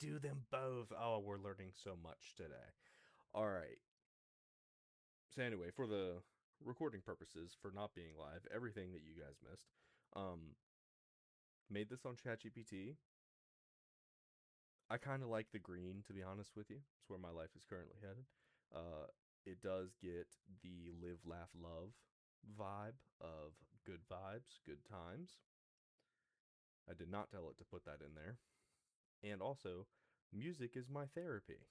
do them both. Oh, we're learning so much today. All right. So anyway, for the recording purposes, for not being live, everything that you guys missed, um, made this on ChatGPT. I kind of like the green, to be honest with you. It's where my life is currently headed. Uh, it does get the live, laugh, love vibe of good vibes, good times. I did not tell it to put that in there. And also, music is my therapy.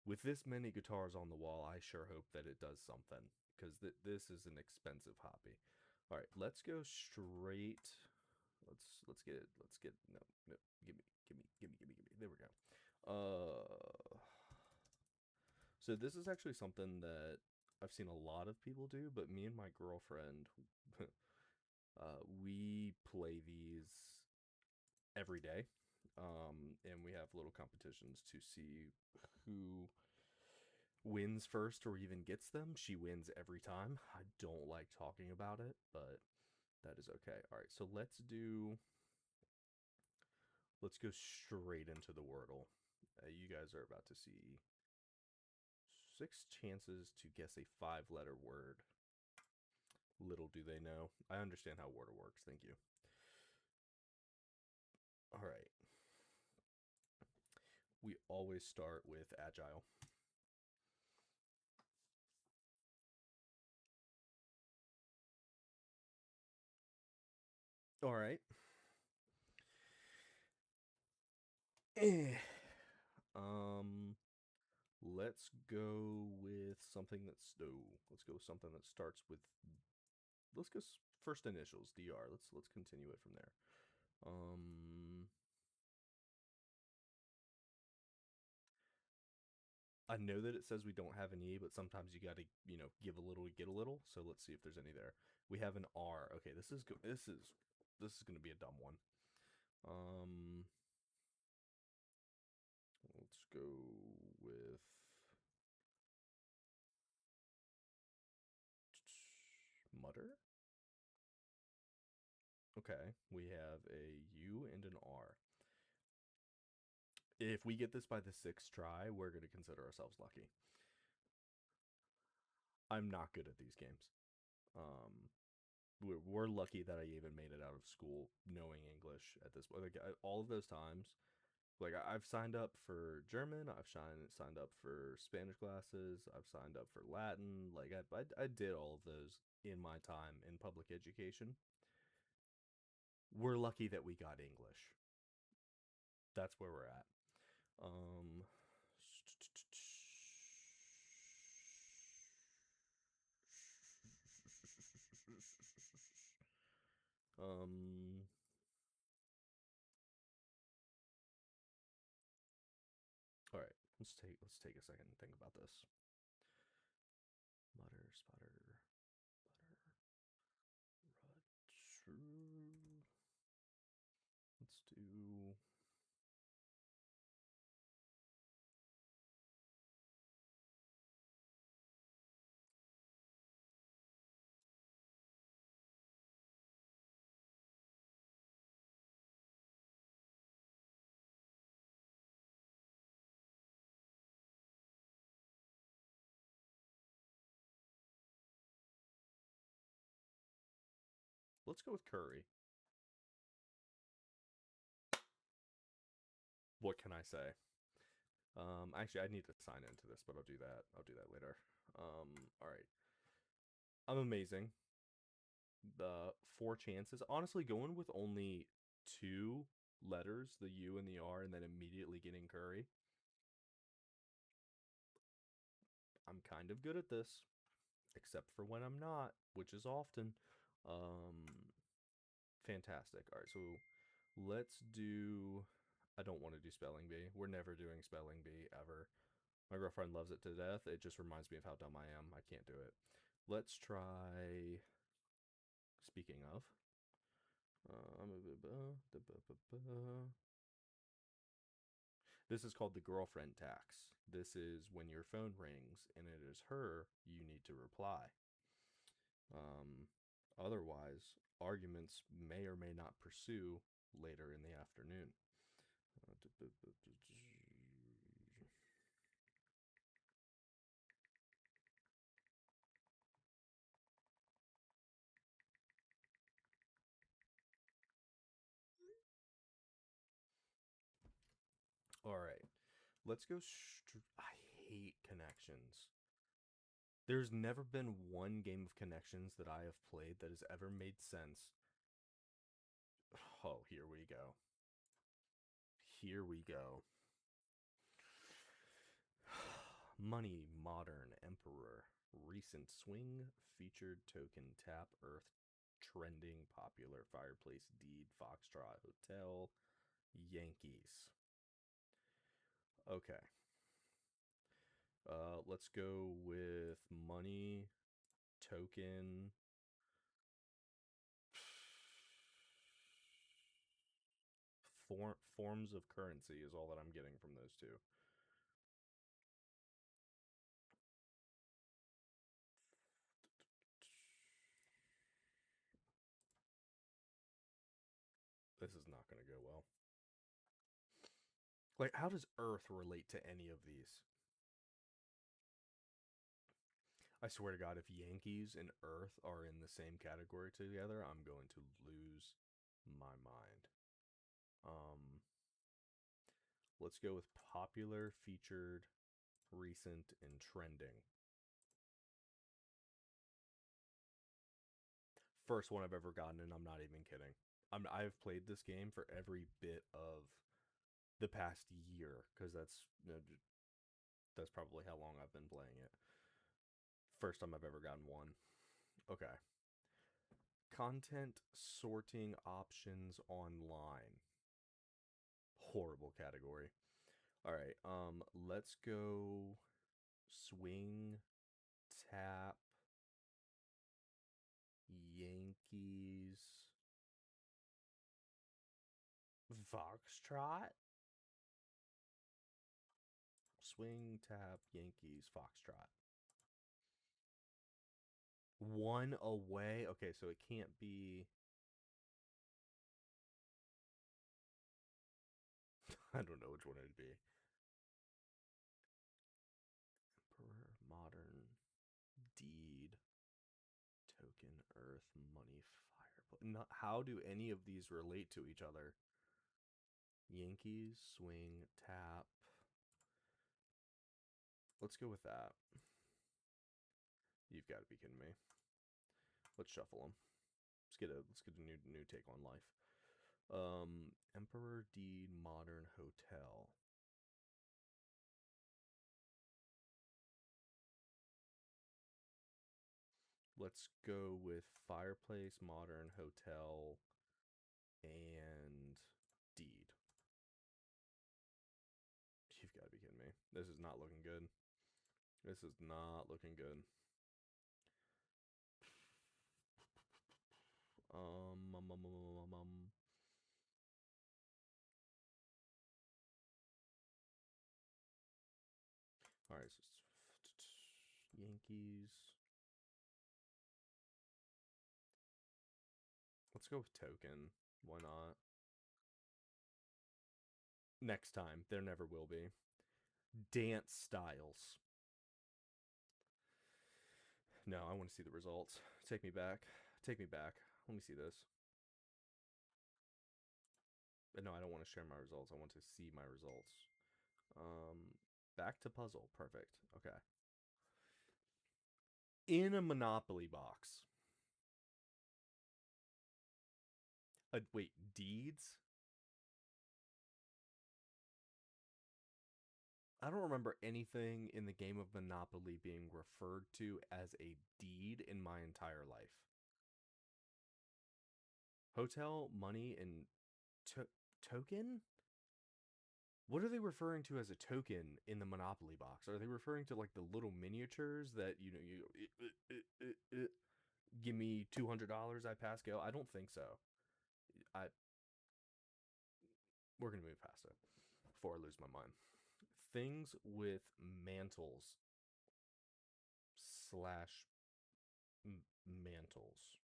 With this many guitars on the wall, I sure hope that it does something because this is an expensive hobby. All right, let's go straight. Let's get no no gimme. There we go. So this is actually something that I've seen a lot of people do, but me and my girlfriend, we play these every day. And we have little competitions to see who wins first or even gets them. She wins every time. I don't like talking about it, but that is okay. All right, so let's go straight into the Wordle. You guys are about to see 6 chances to guess a 5-letter word. Little do they know. I understand how Wordle works. Thank you. All right. We always start with agile. All right. Eh. Um, let's go with something that's let's go with something that starts with let's go first initials DR. Let's continue it from there. Um, I know that it says we don't have an E, but sometimes you got to give a little to get a little. So let's see if there's any there. We have an R. Okay, this is gonna be a dumb one. Um, let's go with mutter. Okay, we have a U and an R. If we get this by the 6th try, we're going to consider ourselves lucky. I'm not good at these games. Um, we're lucky that I even made it out of school knowing English at this point. Like, all of those times, like I've signed up for German, I've signed up for Spanish classes, I've signed up for Latin. Like I did all of those in my time in public education. We're lucky that we got English. That's where we're at. Um, um, all right. Let's take a second and think about this. Mutter, sputter, butter, rut, shrew. Let's do. Let's go with curry. What can I say? Actually, I need to sign into this, but I'll do that. I'll do that later. All right. I'm amazing. The 4 chances. Honestly, going with only 2 letters, the U and the R, and then immediately getting curry. I'm kind of good at this, except for when I'm not, which is often. Um, fantastic. All right, so let's do. I don't want to do spelling bee. We're never doing spelling bee ever. My girlfriend loves it to death. It just reminds me of how dumb I am. I can't do it. Let's try. Speaking of, this is called the girlfriend tax. This is when your phone rings and it is her, you need to reply. Otherwise, arguments may or may not pursue later in the afternoon. Let's go. I hate connections. There's never been one game of connections that I have played that has ever made sense. Oh, here we go. Here we go. Money, Modern, Emperor, Recent Swing, Featured Token, Tap, Earth, Trending, Popular, Fireplace, Deed, Foxtrot, Hotel, Yankees. Okay. Let's go with Money, Token. Forms of currency is all that I'm getting from those two. This is not going to go well. Like, how does Earth relate to any of these? I swear to God, if Yankees and Earth are in the same category together, I'm going to lose my mind. Let's go with popular, featured, recent, and trending. First one I've ever gotten, and I'm not even kidding. I've played this game for every bit of the past year because that's probably how long I've been playing it. First time I've ever gotten one. Okay. Content sorting options online. Horrible category. All right. Let's go swing, tap, Yankees, Foxtrot. Swing, tap, Yankees, Foxtrot. One away. Okay, so it can't be. I don't know which one it'd be. Emperor, Modern, Deed, Token, Earth, Money, Fire. How do any of these relate to each other? Yankees, swing, tap. Let's go with that. You've got to be kidding me. Let's shuffle them. Let's get a new take on life. Emperor, Deed, Modern, Hotel. Let's go with Fireplace, Modern, Hotel, and Deed. You've got to be kidding me. This is not looking good. This is not looking good. Um, um, um, um, um, um. All right, so Yankees. Let's go with Token. Why not? Next time. There never will be. Dance styles. No, I want to see the results. Take me back. Take me back. Let me see this. But no, I don't want to share my results. I want to see my results. Back to puzzle. Perfect. Okay. In a Monopoly box. Wait, deeds? I don't remember anything in the game of Monopoly being referred to as a deed in my entire life. Hotel, money, and token? What are they referring to as a token in the Monopoly box? Are they referring to like the little miniatures that you give me $200, I pass go? I don't think so. I We're gonna move past it before I lose my mind. Things with mantles slash mantles.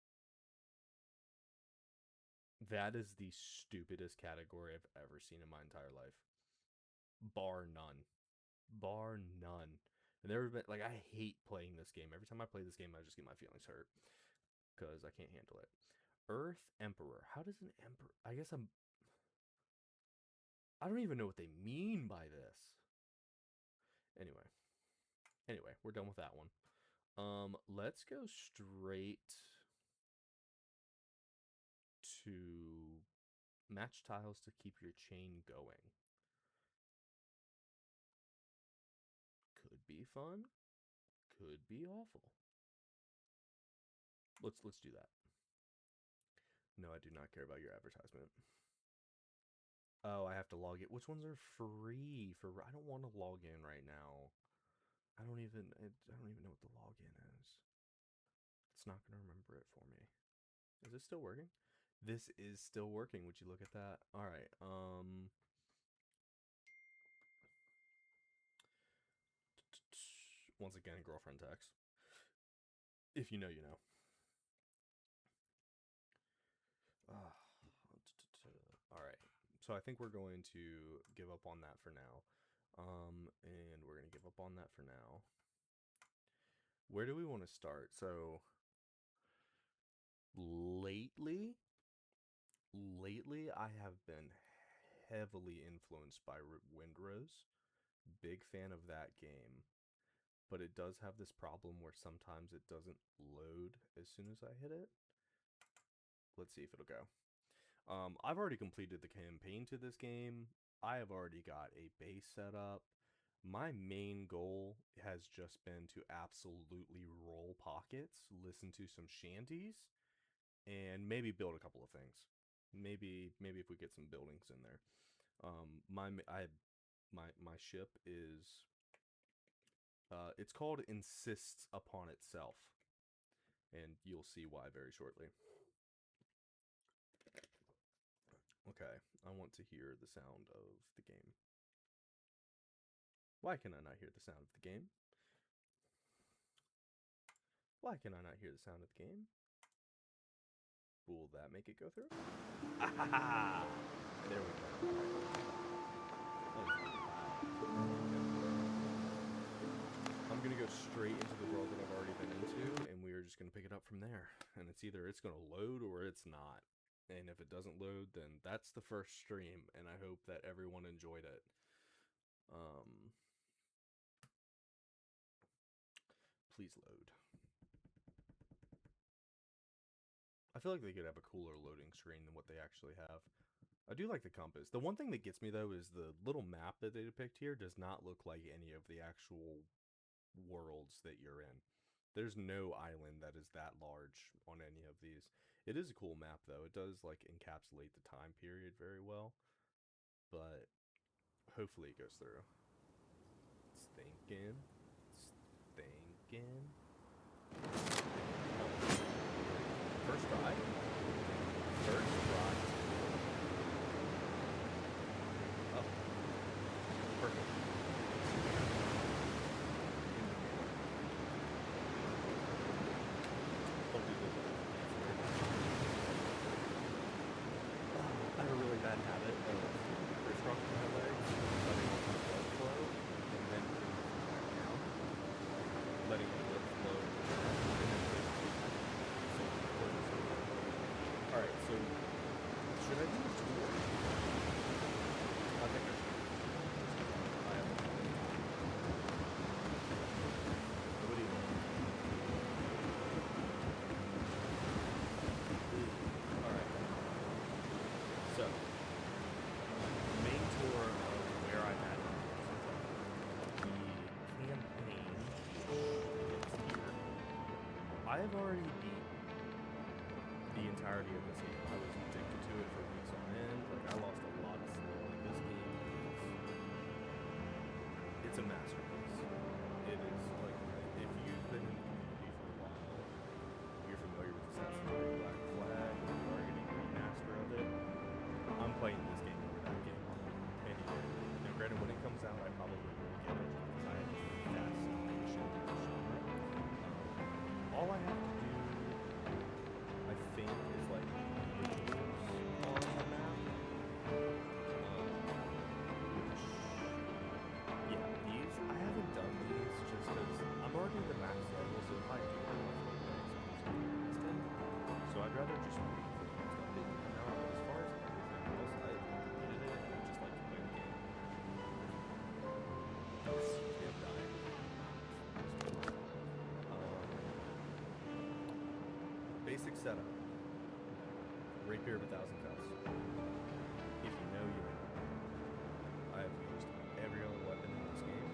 That is the stupidest category I've ever seen in my entire life. Bar none. Bar none. And there have been, like, I hate playing this game. Every time I play this game, I just get my feelings hurt because I can't handle it. Earth Emperor. How does an emperor? I don't even know what they mean by this. Anyway, we're done with that one. Let's go straight to match tiles to keep your chain going. Could be fun, could be awful. Let's do that. No, I do not care about your advertisement. Oh, I have to log in. Which ones are free? I don't want to log in right now. I don't even know what the login is. It's not going to remember it for me. Is it still working? This is still working. Would you look at that? All right. Once again, girlfriend text. If you know, you know. All right. So I think we're going to give up on that for now. And we're going to give up on that for now. Where do we want to start? So lately I have been heavily influenced by Windrose. Big fan of that game. But it does have this problem where sometimes it doesn't load as soon as I hit it. Let's see if it'll go. I've already completed the campaign to this game. I have already got a base set up. My main goal has just been to absolutely roll pockets, listen to some shanties, and maybe build a couple of things. Maybe if we get some buildings in there. My ship is it's called Insists Upon Itself, and you'll see why very shortly. Okay, I want to hear the sound of the game. Why can I not hear the sound of the game? Why can I not hear the sound of the game? Will that make it go through? Ah, there we go. I'm going to go straight into the world that I've already been into, and we are just going to pick it up from there. And it's either it's going to load or it's not. And if it doesn't load, then that's the first stream, and I hope that everyone enjoyed it. Please load. I feel like they could have a cooler loading screen than what they actually have. I do like the compass. The one thing that gets me, though, is the little map that they depict here does not look like any of the actual worlds that you're in. There's no island that is that large on any of these. It is a cool map, though. It does, like, encapsulate the time period very well. But hopefully it goes through. It's thinking. First try. Oh. Perfect. Don't do this. I have a really bad habit of crisscrossing my legs, letting the blood flow, and then back down, letting the blood flow. Alright, so should I do a tour? I think I should. I have a what do you want? Alright. So, main tour of where I'm at so far. The campaign is here. I have already beat the entirety of this game. I was addicted to it for weeks on end. Like, I lost a lot of sleep. Like, this game it's a masterpiece. It is, like, if you've been in the community for a while, you're familiar with Assassin's Creed Black Flag, or you are getting a remaster of it, I'm playing this game over that game any day. Now, granted, when it comes out, I probably will get it because I have fascination with the genre. All I have to do, I think, is like rituals on the map. Yeah, these I haven't done these just because basic setup. Rapier of 1,000 cuts. If you know, you know. I have used every other weapon in this game.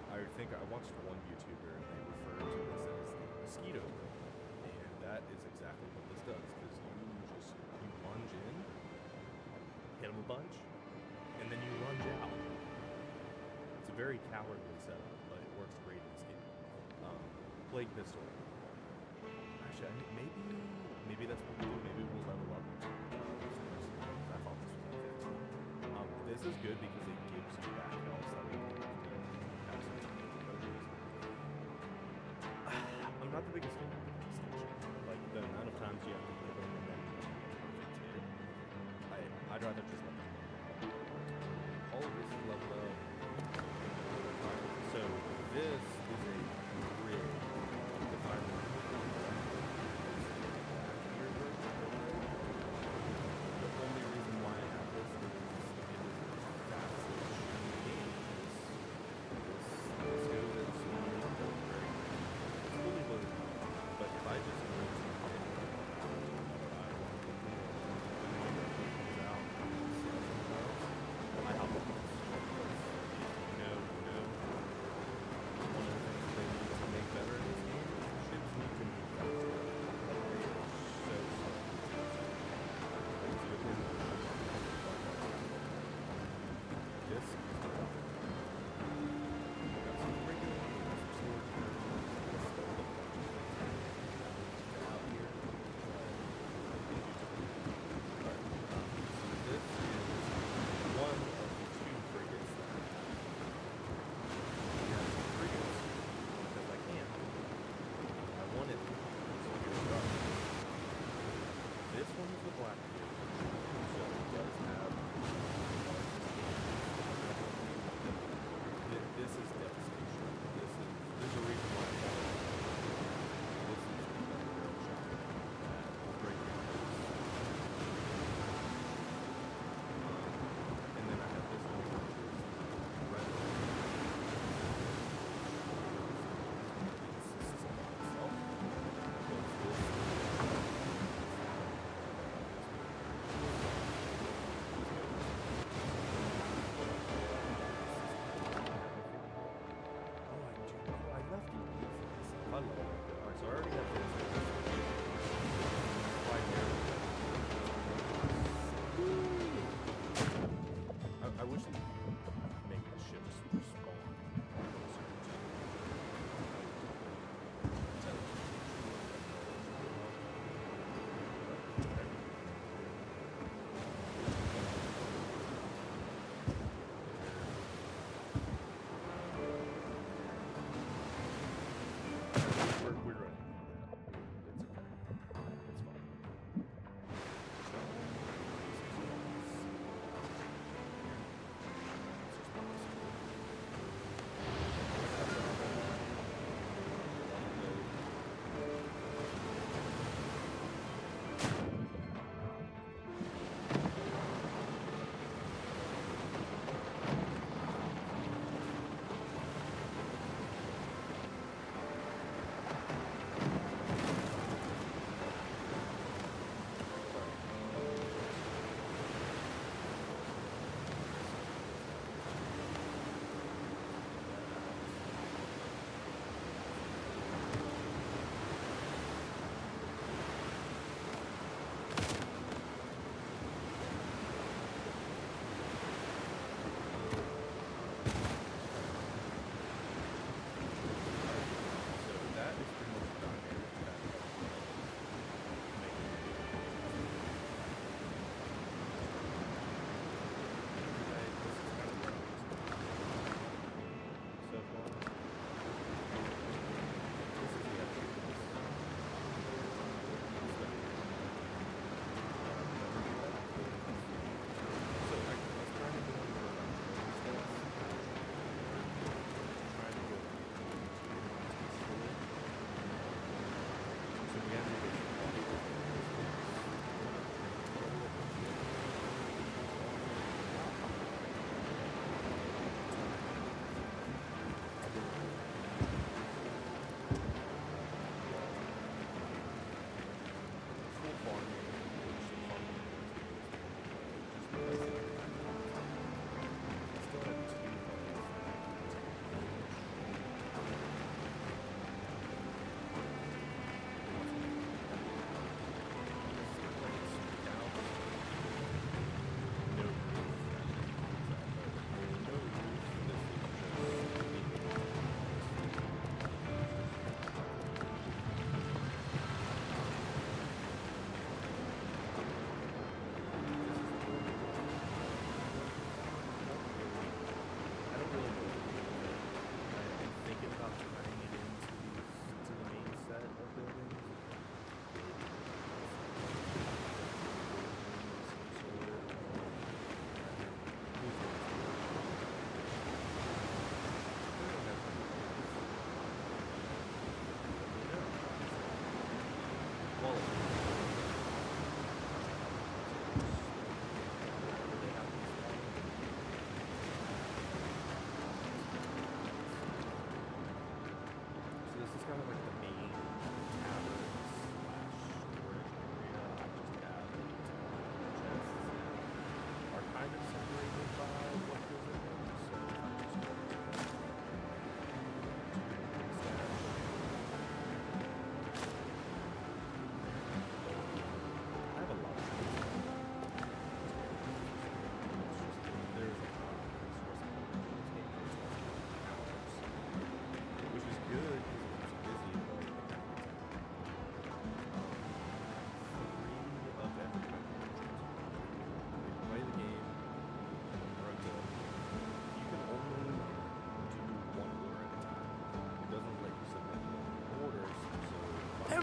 I think I watched one YouTuber and they referred to this as the mosquito whip, and that is exactly what this does, because you lunge in, hit him a bunch, and then you lunge out. It's a very cowardly setup, but it works great in this game. Plague pistol. Actually, maybe that's what we'll do. Maybe we'll level up. I thought this was at 15. This is good because it gives you back health that we can have some potions. I'm not the biggest fan of the station. Like, the amount of times you have to hit them and then perfect hit. I'd rather just let them go. All of this is leveled up. So, this is a grid of the fire. The only reason why I have this is it is fast as game. This goes at speed very it's fully loaded up. But if I just go to hit I want to comes out,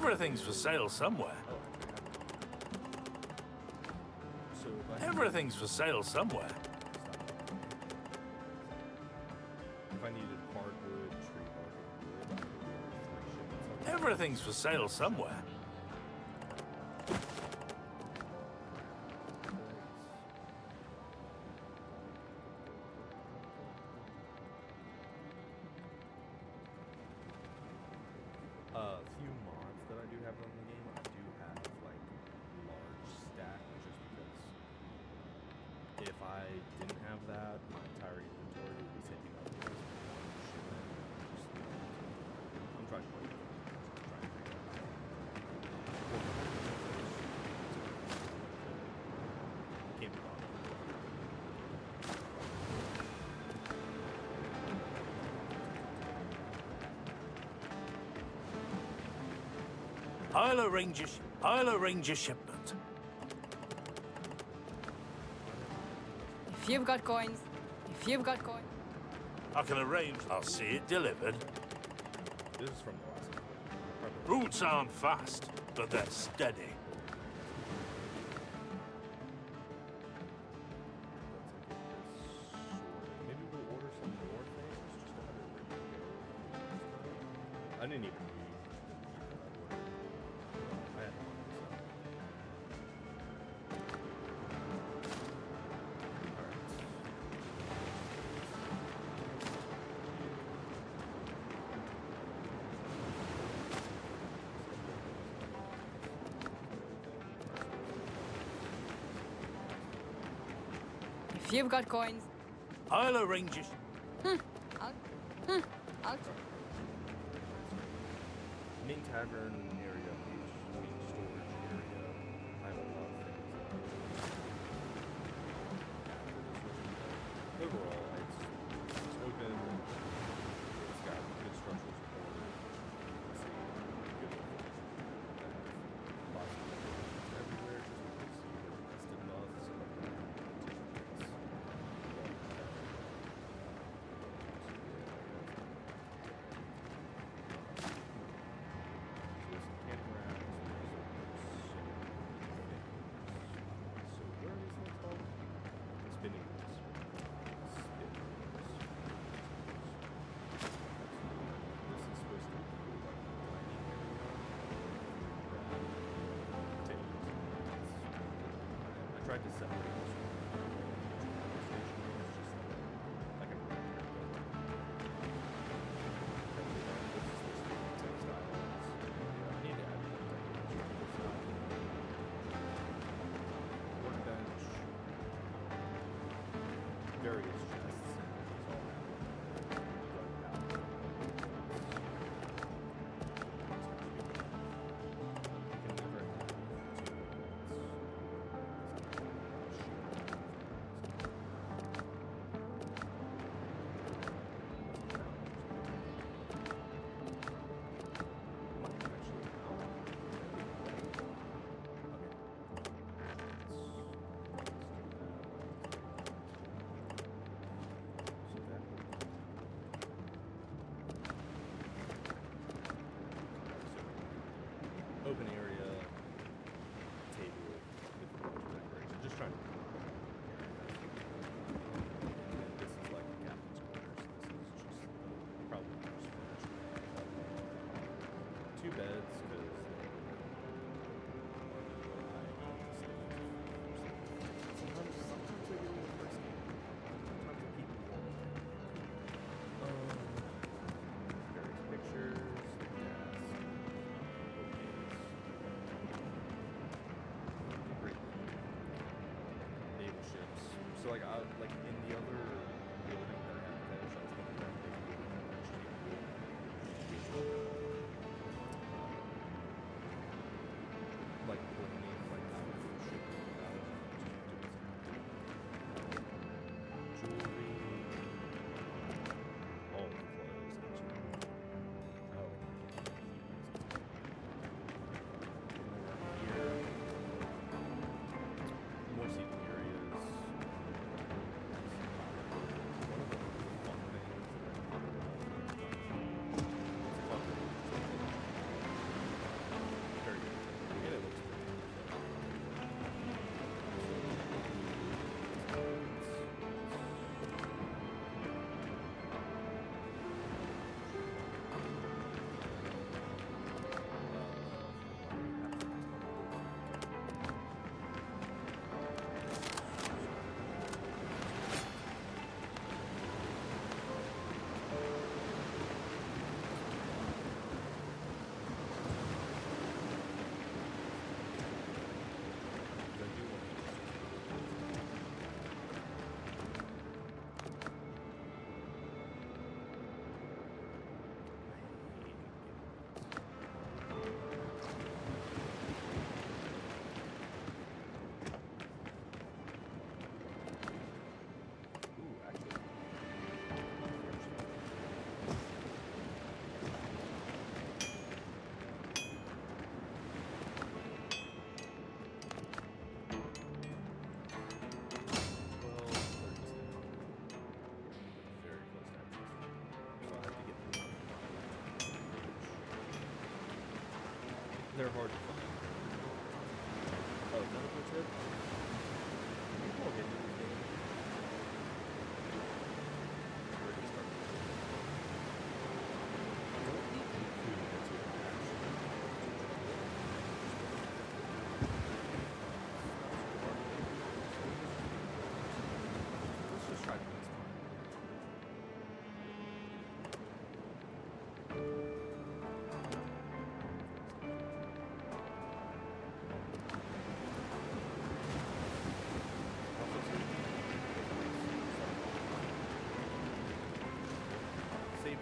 Everything's for sale somewhere. Oh, so if I Everything's for sale somewhere. if I needed hardwood, tree bark, and wood, I could order 3 shipments. Everything's for sale somewhere. Few mods that I do have on the game, I do have like large stack, just because if I didn't have that, my entire inventory would be taking up just one shipment. I'm trying to figure out. Can't be bothered. I'll arrange a shipment. If you've got coins, I can arrange. I'll see it delivered. This is from the last one. Routes aren't fast, but they're steady. Maybe we'll order some more things just to have it ready to go. I didn't even need that I ordered. I had one, so. if you've got coins, I'll arrange it. I'll Main tavern area, main storage area. I have a lot of things. Overall, it's open. It's got good structural support. It's good. Lots of things everywhere, just because you're nested buffs and tried to separate this like a need to add workbench, various chests. Open area, table, with decoration. Just trying to. And then this is like the captain's quarters. This is just probably just finished. 2 beds because sometimes they get a little frisky. Sometimes they keep me warm. Various pictures. So like in the other building that I had finished, I was thinking that maybe we could like coordinate like that with shipping out, jewelry, all the clothes actually. Here, more seating areas. they're hard to find. Oh, medical tip? People will get into this game. Where to start? Don't eat food that's your Let's just try this one. Save it.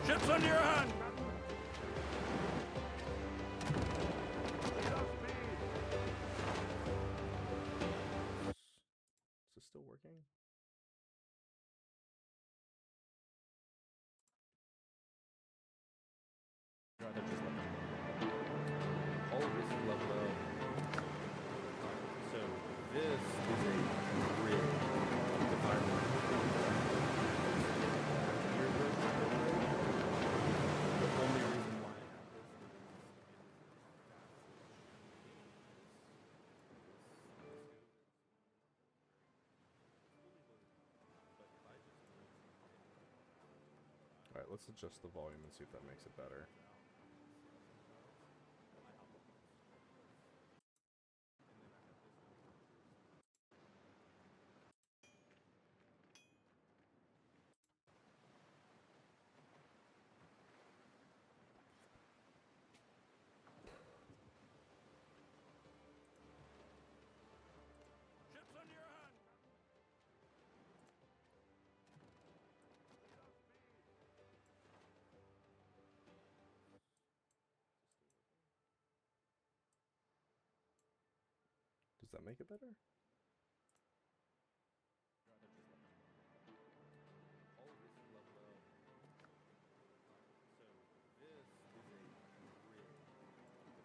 Ships under your hand! Is this still working? Rather just let them go. All of this is leveled up. So this is a grid divided. The only reason why I have this is Alright, let's adjust the volume and see if that makes it better. Ships under your hand! Does that make it better? All of this is leveled out. So this is a grid defining the only reason why.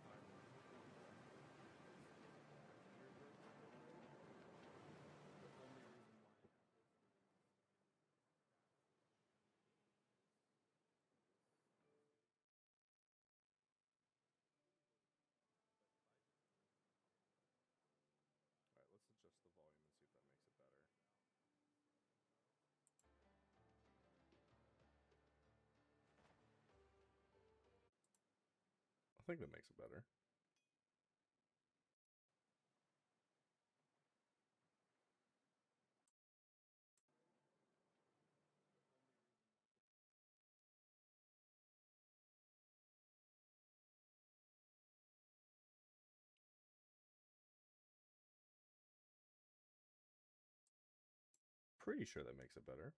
Alright, let's adjust the volume and see if that makes it better. I think that makes it better. Pretty sure that makes it better.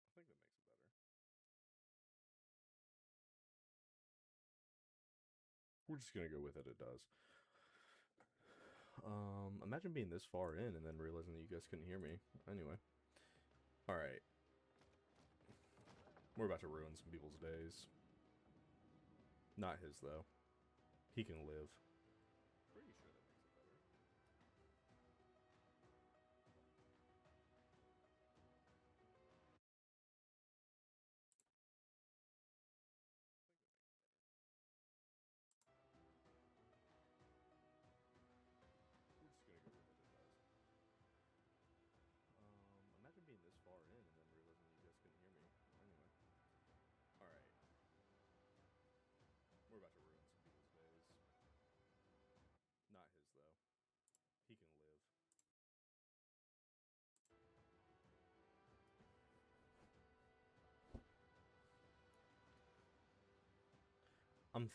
I think that makes it better. We're just gonna go with it. It does. Imagine being this far in and then realizing that you guys couldn't hear me. Anyway. Alright. We're about to ruin some people's days. Not his, though. He can live. Pretty sure that makes it better. We're just gonna go with it. It does. Imagine being this far in and then realizing that you guys couldn't hear me. Anyway. Alright. We're about to ruin some people's days. Not his, though. He can live. I'm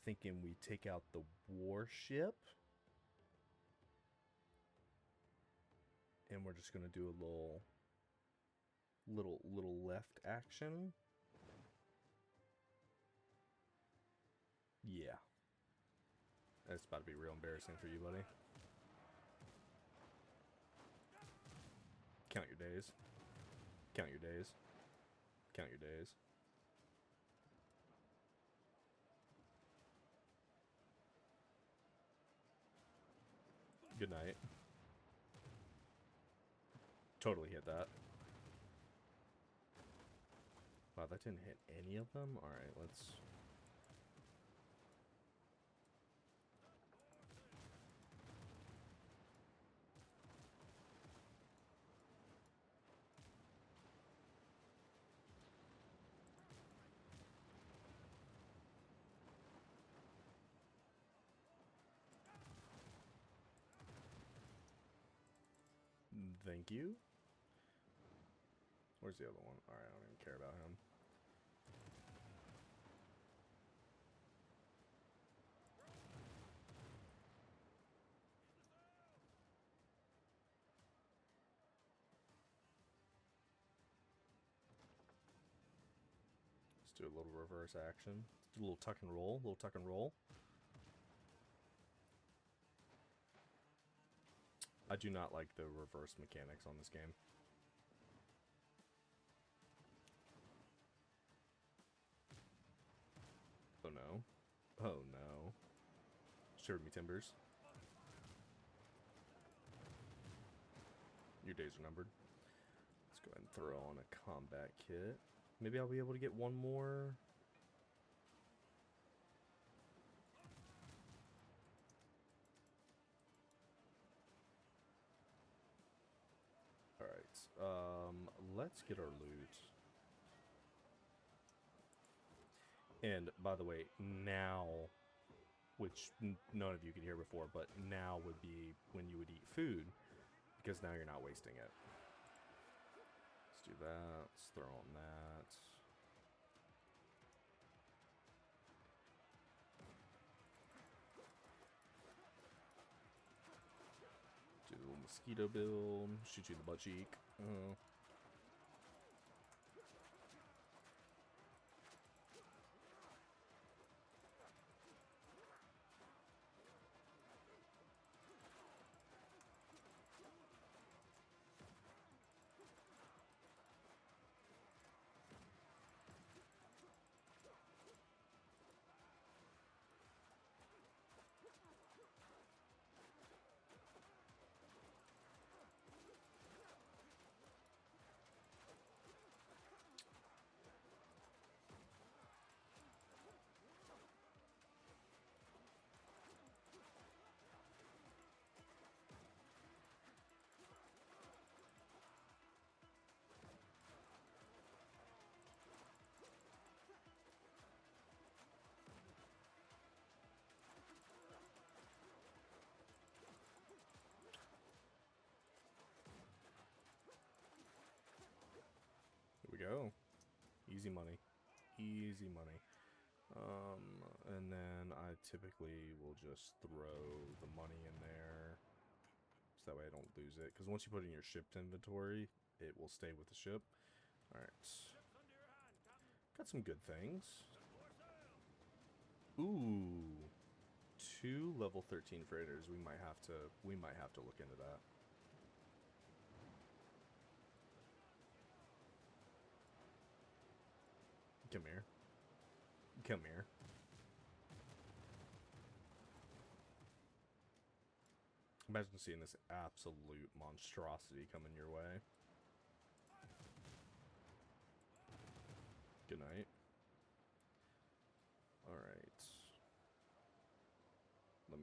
thinking we take out the warship. And we're just gonna do a little left action. Yeah. That's about to be real embarrassing for you, buddy. Count your days. Count your days. Count your days. Good night. Totally hit that. Wow, that didn't hit any of them? Alright, let's... Thank you. Where's the other one? Alright, I don't even care about him. Let's do a little reverse action. Let's do a little tuck and roll. Little tuck and roll. I do not like the reverse mechanics on this game. Oh no. Oh no. Showed me timbers. Your days are numbered. Let's go ahead and throw on a combat kit. Maybe I'll be able to get one more. Alright, let's get our loot. And, by the way, now, which none of you could hear before, but now would be when you would eat food, because now you're not wasting it. Let's do that. Let's throw on that. Do a little Mosquito bill. Shoot you in the butt cheek. Here we go. Easy money. Easy money. And then I typically will just throw the money in there. So that way I don't lose it. Because once you put it in your shipped inventory, it will stay with the ship. Alright. Got some good things. Ooh. 2 level 13 freighters. We might have to look into that. Come here. Come here. Imagine seeing this absolute monstrosity coming your way. Good night. Alright. Let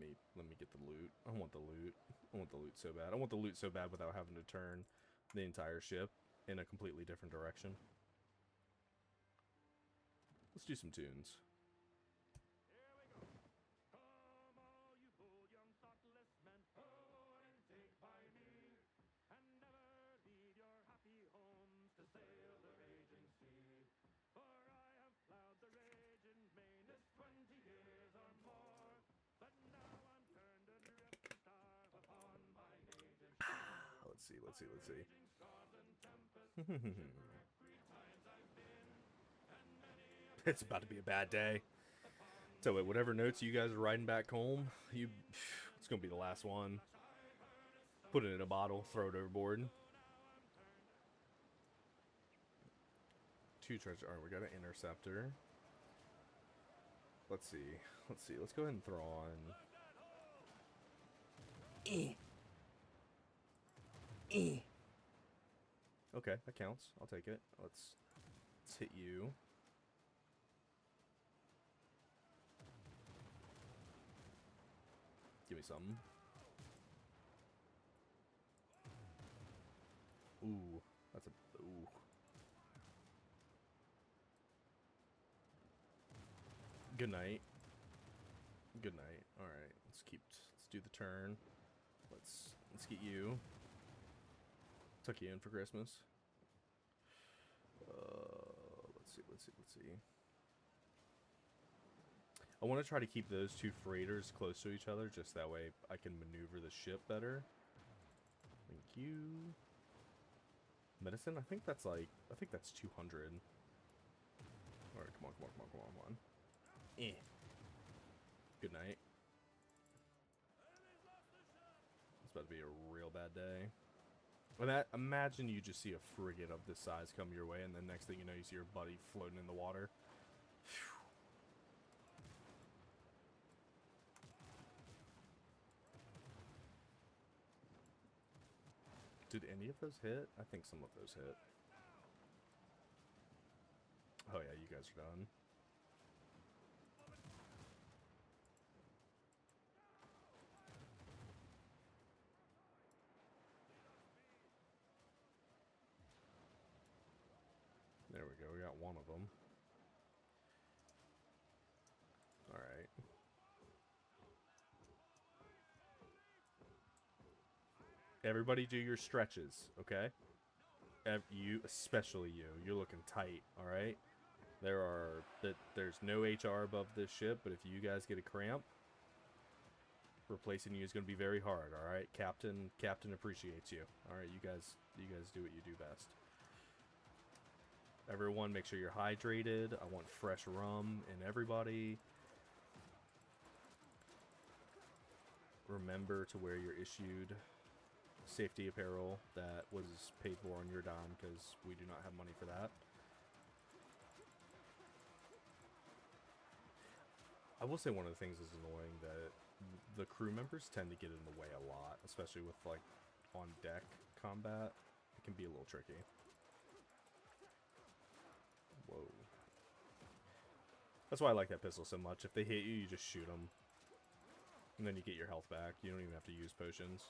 me get the loot. I want the loot. I want the loot so bad. I want the loot so bad without having to turn the entire ship in a completely different direction. Let's do some tunes. Let's see. It's about to be a bad day. So wait, whatever notes you guys are writing back home, it's gonna be the last one. Put it in a bottle, throw it overboard. 2 treasure. Alright, we got an interceptor. Let's see. Let's go ahead and throw on. Okay, that counts. I'll take it. Let's hit you. Give me something. Ooh, that's a ooh. Good night. Good night. All right, let's do the turn. Let's get you. Tuck you in for Christmas. Let's see. I want to try to keep those 2 freighters close to each other, just that way I can maneuver the ship better. Thank you. Medicine? I think that's 200. Alright, come on. Good night. It's about to be a real bad day. Imagine you just see a frigate of this size come your way, and then next thing you know, you see your buddy floating in the water. Did any of those hit? I think some of those hit. Oh yeah, you guys are done. There we go, we got one of them. Alright. Everybody do your stretches, okay? You, especially you. You're looking tight, alright? There's no HR above this ship, but if you guys get a cramp, Replacing you is going to be very hard. All right, Captain appreciates you. All right, you guys do what you do best. Everyone, make sure you're hydrated. I want fresh rum in everybody. Remember to wear your issued safety apparel that was paid for on your dime, because we do not have money for that. I will say one of the things is annoying that the crew members tend to get in the way a lot, especially with like on deck combat. It can be a little tricky. Whoa. That's why I like that pistol so much. If they hit you, you just shoot them. And then you get your health back. You don't even have to use potions.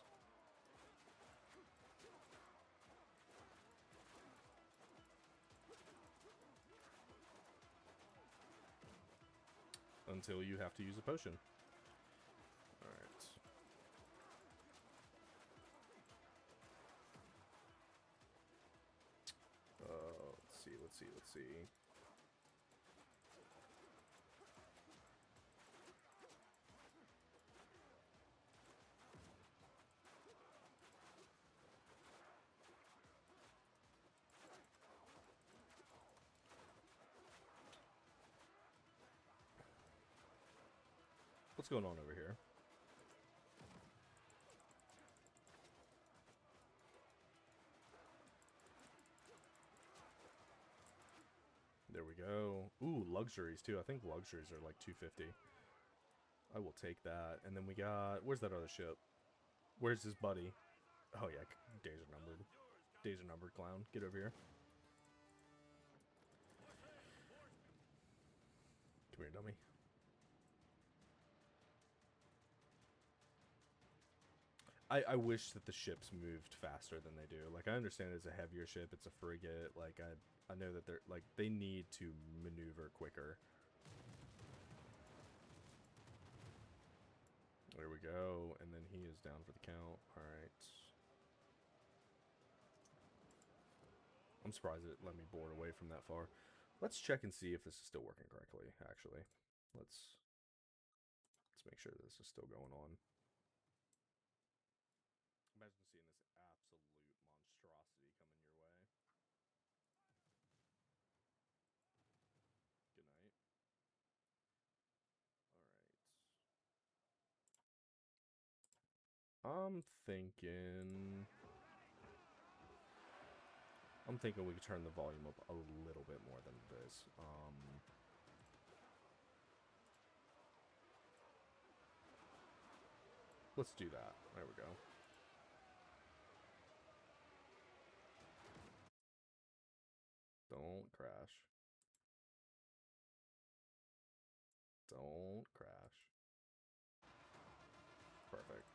Until you have to use a potion. Alright. Let's see. What's going on over here? There we go. Ooh, luxuries too. I think luxuries are like 250. I will take that. And then we got... Where's that other ship? Where's his buddy? Oh yeah, days are numbered. Days are numbered, clown. Get over here. Come here, dummy. I wish that the ships moved faster than they do. Like, I understand it's a heavier ship, it's a frigate. Like, I know that they're, like, they need to maneuver quicker. There we go. And then he is down for the count. Alright. I'm surprised it let me board away from that far. Let's check and see if this is still working correctly, actually. Let's make sure this is still going on. Imagine seeing this absolute monstrosity coming your way. Good night. Alright. I'm thinking we could turn the volume up a little bit more than it is. Let's do that. There we go. Don't crash. Don't crash. Perfect.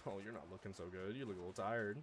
Oh, you're not looking so good. You look a little tired.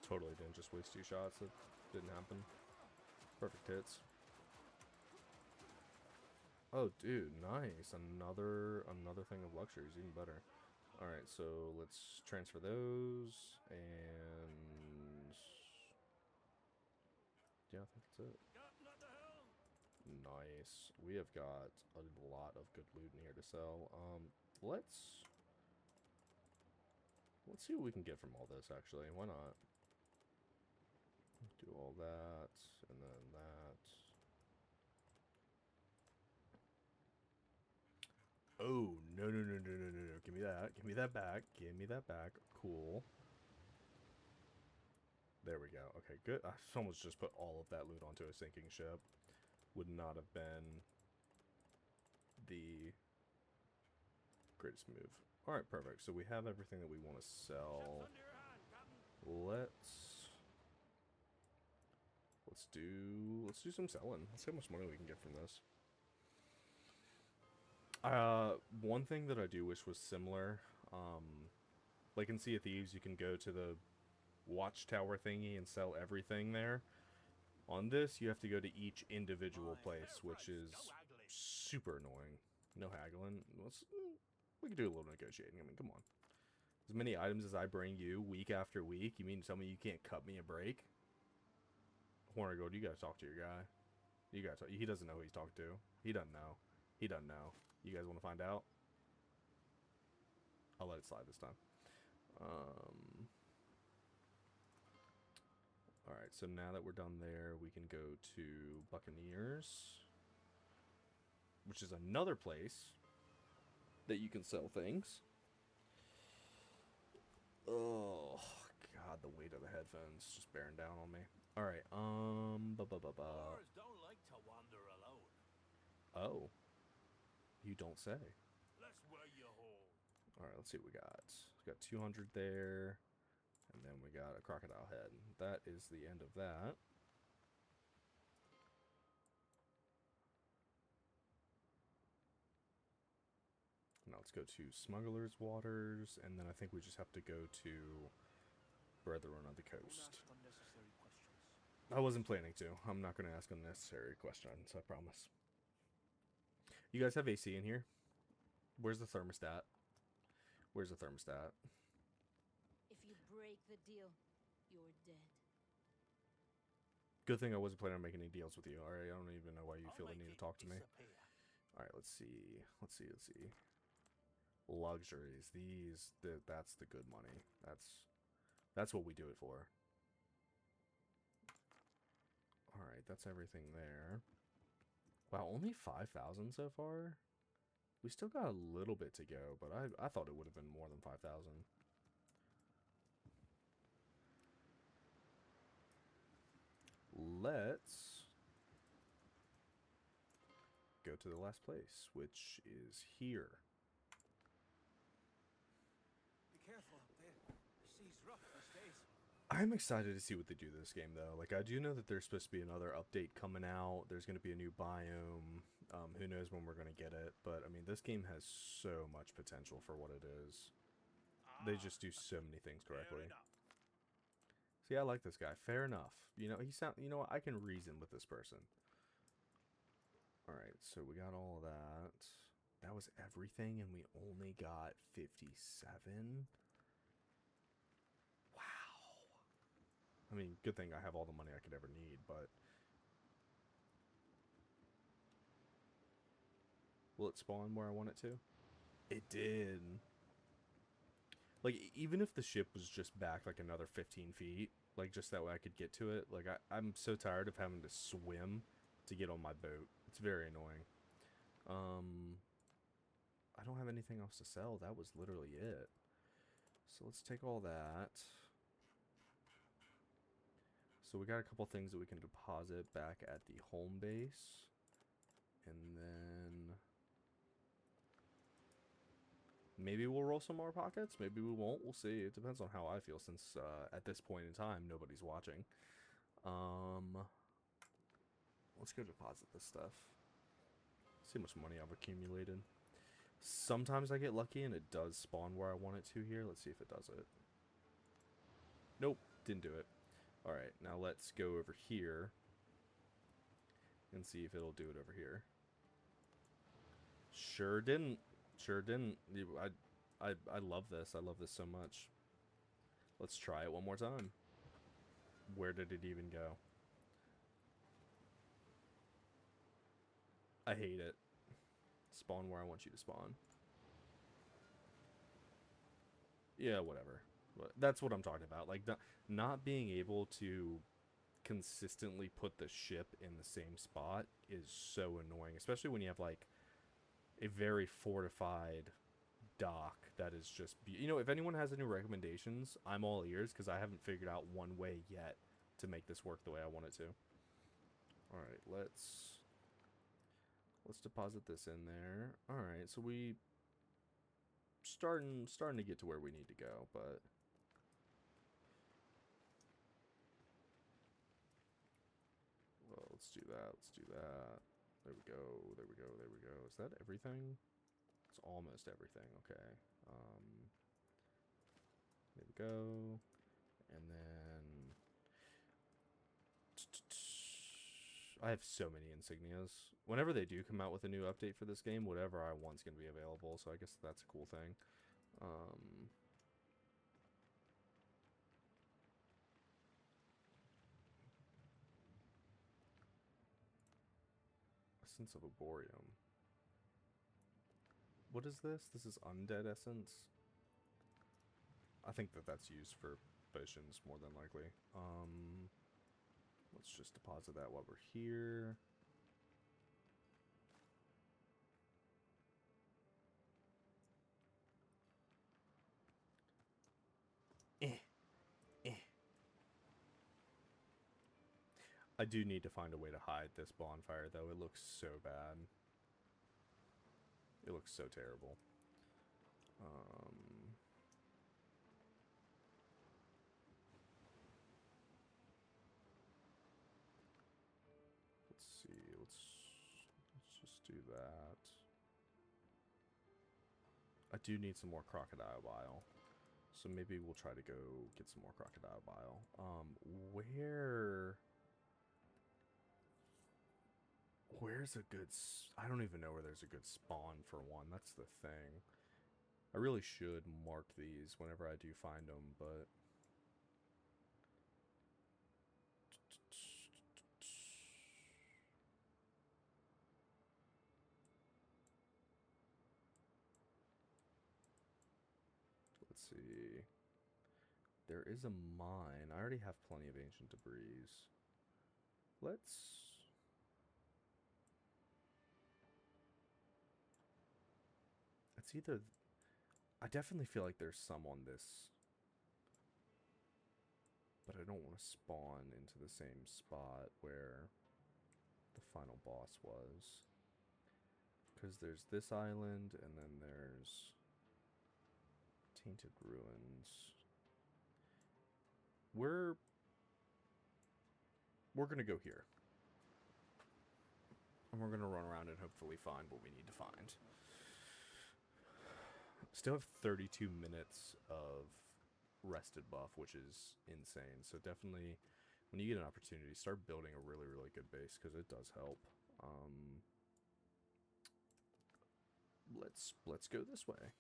Totally didn't just waste 2 shots. It didn't happen. Perfect hits. Oh, dude, nice. Another thing of luxuries, even better. All right, so let's transfer those, and yeah, I think that's it. Nice. We have got a lot of good loot in here to sell. Let's see what we can get from all this, actually. Why not? Do all that, and then that. Oh, no, no, no, no, no, no, no. Give me that. Give me that back. Give me that back. Cool. There we go. Okay, good. I almost just put all of that loot onto a sinking ship. Would not have been the greatest move. Alright, perfect. So we have everything that we want to sell. Let's do some selling. Let's see how much money we can get from this. One thing that I do wish was similar, like in Sea of Thieves, you can go to the watchtower thingy and sell everything there. On this, you have to go to each individual place, which is super annoying. No haggling. We can do a little negotiating. I mean, come on. As many items as I bring you week after week, you mean to tell me you can't cut me a break? Horner Gold, you gotta talk to your guy. You gotta talk. He doesn't know who he's talking to. He doesn't know. He doesn't know. You guys want to find out? I'll let it slide this time. Alright, so now that we're done there, we can go to Buccaneers, which is another place that you can sell things. Oh, God, the weight of the headphones just bearing down on me. Alright, Whores don't like to wander alone. Oh, you don't say. Let's wear you home. Alright, let's see what we got. We got 200 there. And then we got a crocodile head. That is the end of that. Now let's go to Smuggler's Waters, and then I think we just have to go to Brethren of the Coast. Unnecessary questions. I wasn't planning to. I'm not going to ask unnecessary questions, I promise. You guys have AC in here? Where's the thermostat? Where's the thermostat? If you break the deal, you're dead. Good thing I wasn't planning on making any deals with you. Alright, I don't even know why you feel the need to talk to me. Alright, let's see. Let's see. Luxuries. That's the good money. That's what we do it for. Alright, that's everything there. Wow, only 5,000 so far? We still got a little bit to go, but I thought it would have been more than 5,000. Let's go to the last place, which is here. Be careful up there. The sea's rough these days. I'm excited to see what they do to this game, though. Like, I do know that there's supposed to be another update coming out. There's going to be a new biome. Who knows when we're going to get it. But, I mean, this game has so much potential for what it is. They just do so many things correctly. See, I like this guy. Fair enough. You know, you know what? I can reason with this person. Alright, so we got all of that. That was everything, and we only got 57? Wow. I mean, good thing I have all the money I could ever need, but... Will it spawn where I want it to? It did. Like, even if the ship was just back, like, another 15 feet, like, just that way I could get to it, like, I'm so tired of having to swim to get on my boat. It's very annoying. I don't have anything else to sell. That was literally it. So let's take all that. So we got a couple things that we can deposit back at the home base. And then... maybe we'll roll some more pockets. Maybe we won't. We'll see. It depends on how I feel since at this point in time, nobody's watching. Let's go deposit this stuff. See how much money I've accumulated. Sometimes I get lucky and it does spawn where I want it to here. Let's see if it does it. Nope, didn't do it. Alright, now let's go over here and see if it'll do it over here. Sure didn't. Sure didn't. I love this. I love this so much. Let's try it one more time. Where did it even go? I hate it. Spawn where I want you to spawn. Yeah, whatever. But that's what I'm talking about. Like, not being able to consistently put the ship in the same spot is so annoying, especially when you have, like, a very fortified dock that is just... if anyone has any recommendations, I'm all ears, because I haven't figured out one way yet to make this work the way I want it to. Alright, let's deposit this in there. Alright, so we... starting to get to where we need to go, but... well, let's do that. Let's do that. There we go. There we go. There we go. Is that everything? It's almost everything. Okay. There we go. And then... I have so many insignias. Whenever they do come out with a new update for this game, whatever I want's going to be available, so I guess that's a cool thing. Essence of Arboreum. What is this? This is undead essence? I think that's used for potions more than likely. Let's just deposit that while we're here. I do need to find a way to hide this bonfire, though. It looks so bad. It looks so terrible. Let's see. Let's just do that. I do need some more crocodile bile. So maybe we'll try to go get some more crocodile bile. Where's a good... I don't even know where there's a good spawn for one. That's the thing. I really should mark these whenever I do find them, but... let's see. There is a mine. I already have plenty of ancient debris. Let's... it's either... I definitely feel like there's some on this. But I don't want to spawn into the same spot where the final boss was. Because there's this island, and then there's Tainted Ruins. We're gonna go here. And we're gonna run around and hopefully find what we need to find. Still have 32 minutes of rested buff, which is insane. So definitely, when you get an opportunity, start building a really, really good base, because it does help. Let's go this way.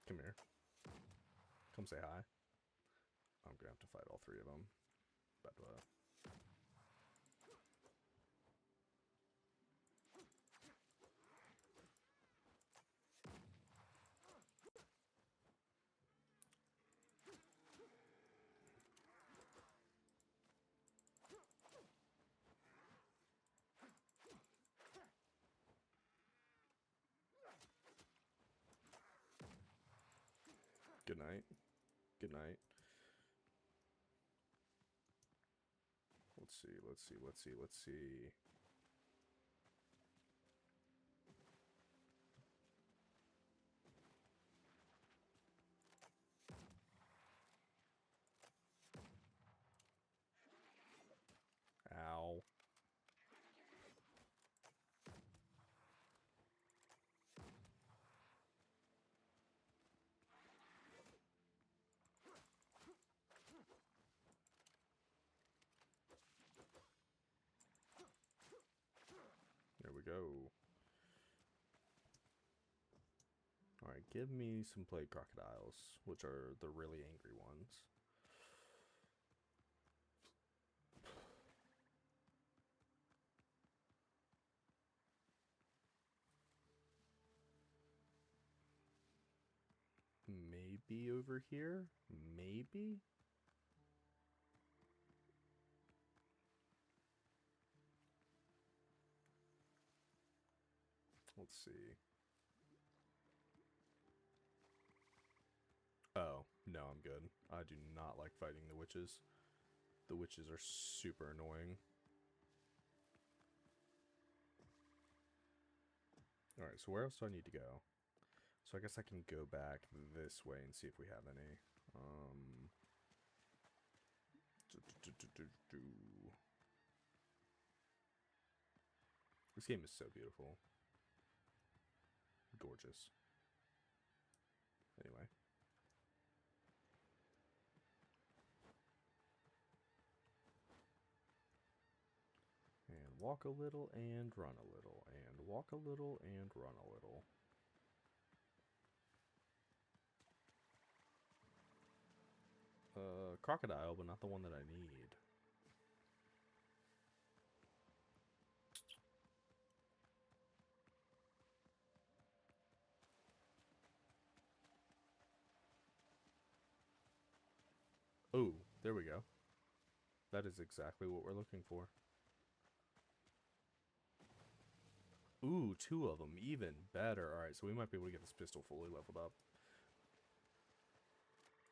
Come here. Come say hi. I'm gonna have to fight all three of them. But, good night. Good night. Let's see, let's see, let's see, let's see. Ow. There we go. Alright, Alright, give me some plague crocodiles, which are the really angry ones. Maybe over here? Maybe? Let's see. Oh, no, I'm good. I do not like fighting the witches. The witches are super annoying. Alright, so where else do I need to go? So I guess I can go back this way and see if we have any. This game is so beautiful. Gorgeous. Anyway. And walk a little and run a little. And walk a little and run a little. Crocodile, but not the one that I need. Oh, there we go. That is exactly what we're looking for. Ooh, 2 of them. Even better. Alright, so we might be able to get this pistol fully leveled up.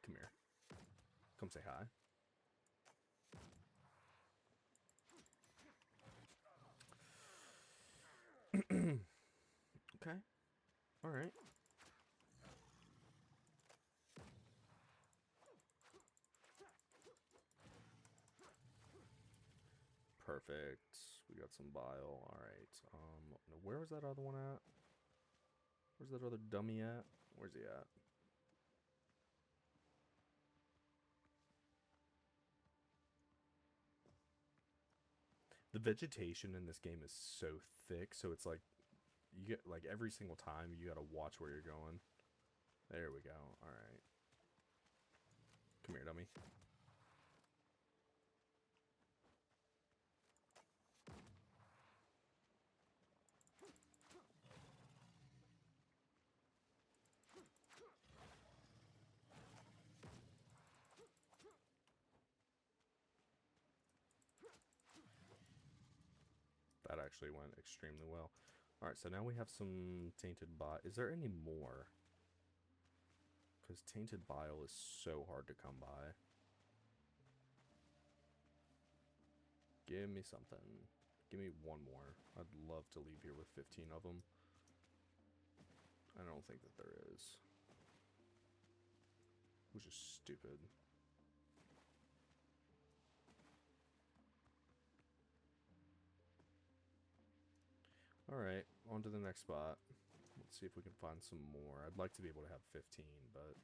Come here. Come say hi. Okay. Alright. Perfect. We got some bile. Alright. Where was that other one at? Where's that other dummy at? Where's he at? The vegetation in this game is so thick, so it's like you get like every single time you gotta watch where you're going. There we go. Alright. Come here, dummy. That actually went extremely well. Alright, so now we have some tainted bile. Is there any more? Because tainted bile is so hard to come by. Give me something. Give me one more. I'd love to leave here with 15 of them. I don't think that there is. Which is stupid. Alright, on to the next spot. Let's see if we can find some more. I'd like to be able to have 15, but...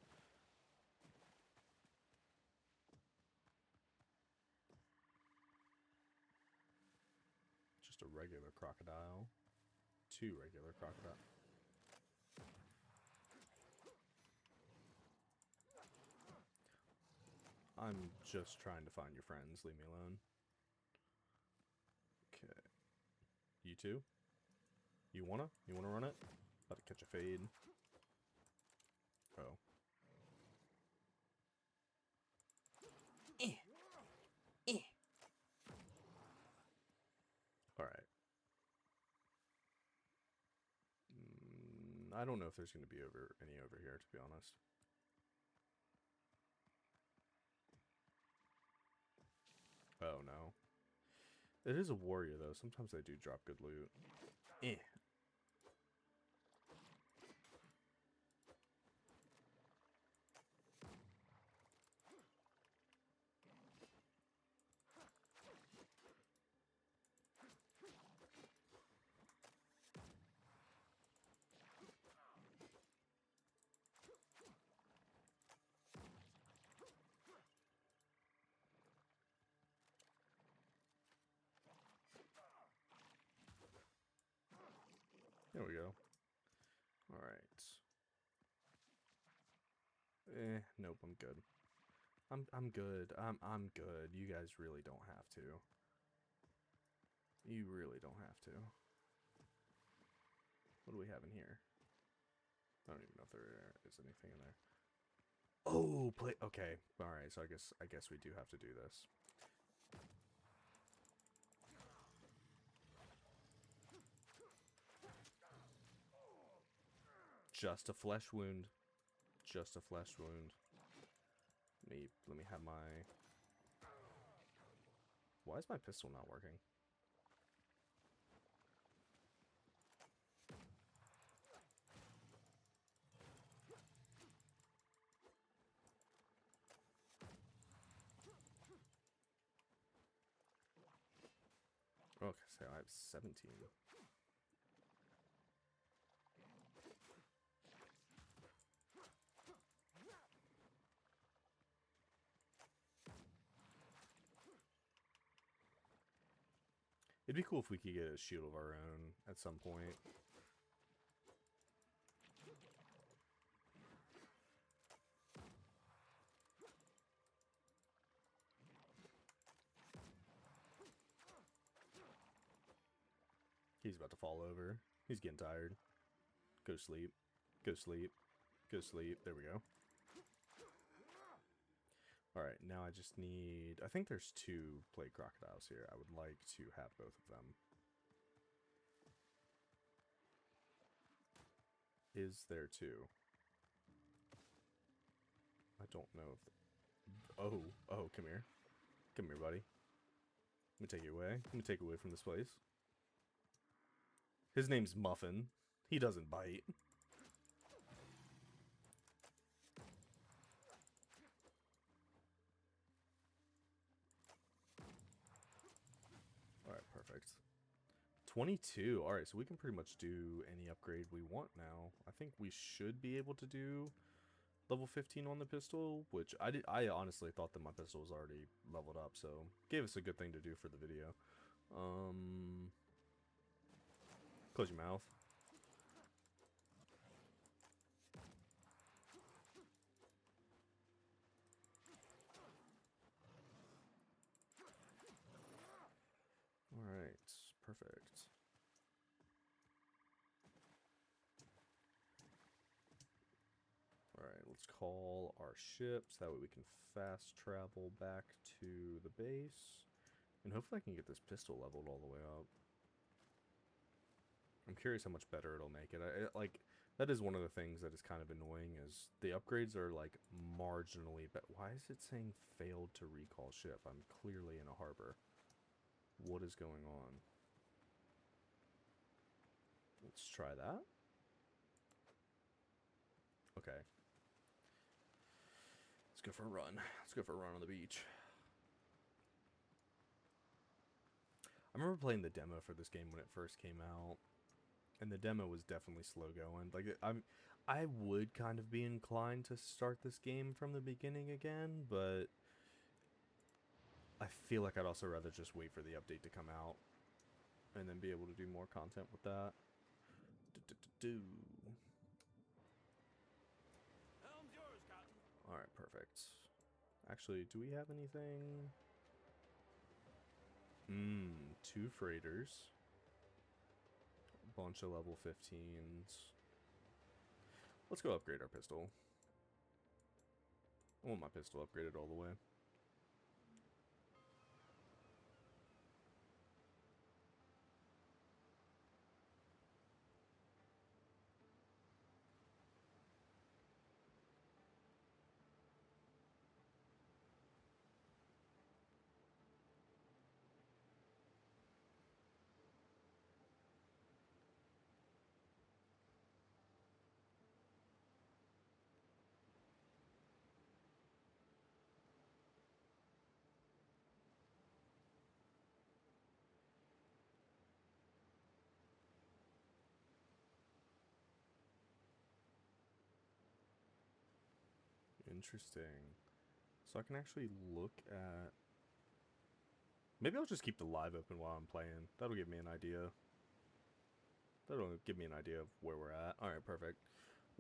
just a regular crocodile. 2 regular crocodile. I'm just trying to find your friends. Leave me alone. Okay. You too? You wanna? You wanna run it? About to catch a fade. Oh. Alright. I don't know if there's going to be any over here, to be honest. Oh, no. It is a warrior, though. Sometimes they do drop good loot. There we go. Alright. Nope, I'm good. I'm good. I'm good. You guys really don't have to. You really don't have to. What do we have in here? I don't even know if there is anything in there. Oh, play. Okay, all right. So I guess we do have to do this. Just a flesh wound. Just a flesh wound. Let me have my. Why is my pistol not working? Okay, so I have 17. It'd be cool if we could get a shield of our own at some point. He's about to fall over. He's getting tired. Go to sleep. Go to sleep. Go to sleep. There we go. Alright, now I just need... I think there's 2 plague crocodiles here. I would like to have both of them. Is there 2? I don't know if... Oh, come here. Come here, buddy. Let me take you away. Let me take you away from this place. His name's Muffin. He doesn't bite. Alright, perfect. 22. Alright, so we can pretty much do any upgrade we want now. I think we should be able to do level 15 on the pistol, which I honestly thought that my pistol was already leveled up, so gave us a good thing to do for the video. Close your mouth. Alright, perfect. Alright, let's call our ships. That way we can fast travel back to the base. And hopefully I can get this pistol leveled all the way up. I'm curious how much better it'll make it. Like, that is one of the things that is kind of annoying, is the upgrades are, like, marginally better. Why is it saying failed to recall ship? I'm clearly in a harbor. What is going on? Let's try that. Okay. Let's go for a run. Let's go for a run on the beach. I remember playing the demo for this game when it first came out, and the demo was definitely slow going. Like, I would kind of be inclined to start this game from the beginning again, but I feel like I'd also rather just wait for the update to come out and then be able to do more content with that. Helm's yours, Captain. Alright, perfect. Actually, do we have anything? 2 freighters. Bunch of level 15s. Let's go upgrade our pistol. I want my pistol upgraded all the way. Interesting. So I can actually look at... Maybe I'll just keep the live open while I'm playing. That'll give me an idea. That'll give me an idea of where we're at. Alright, perfect.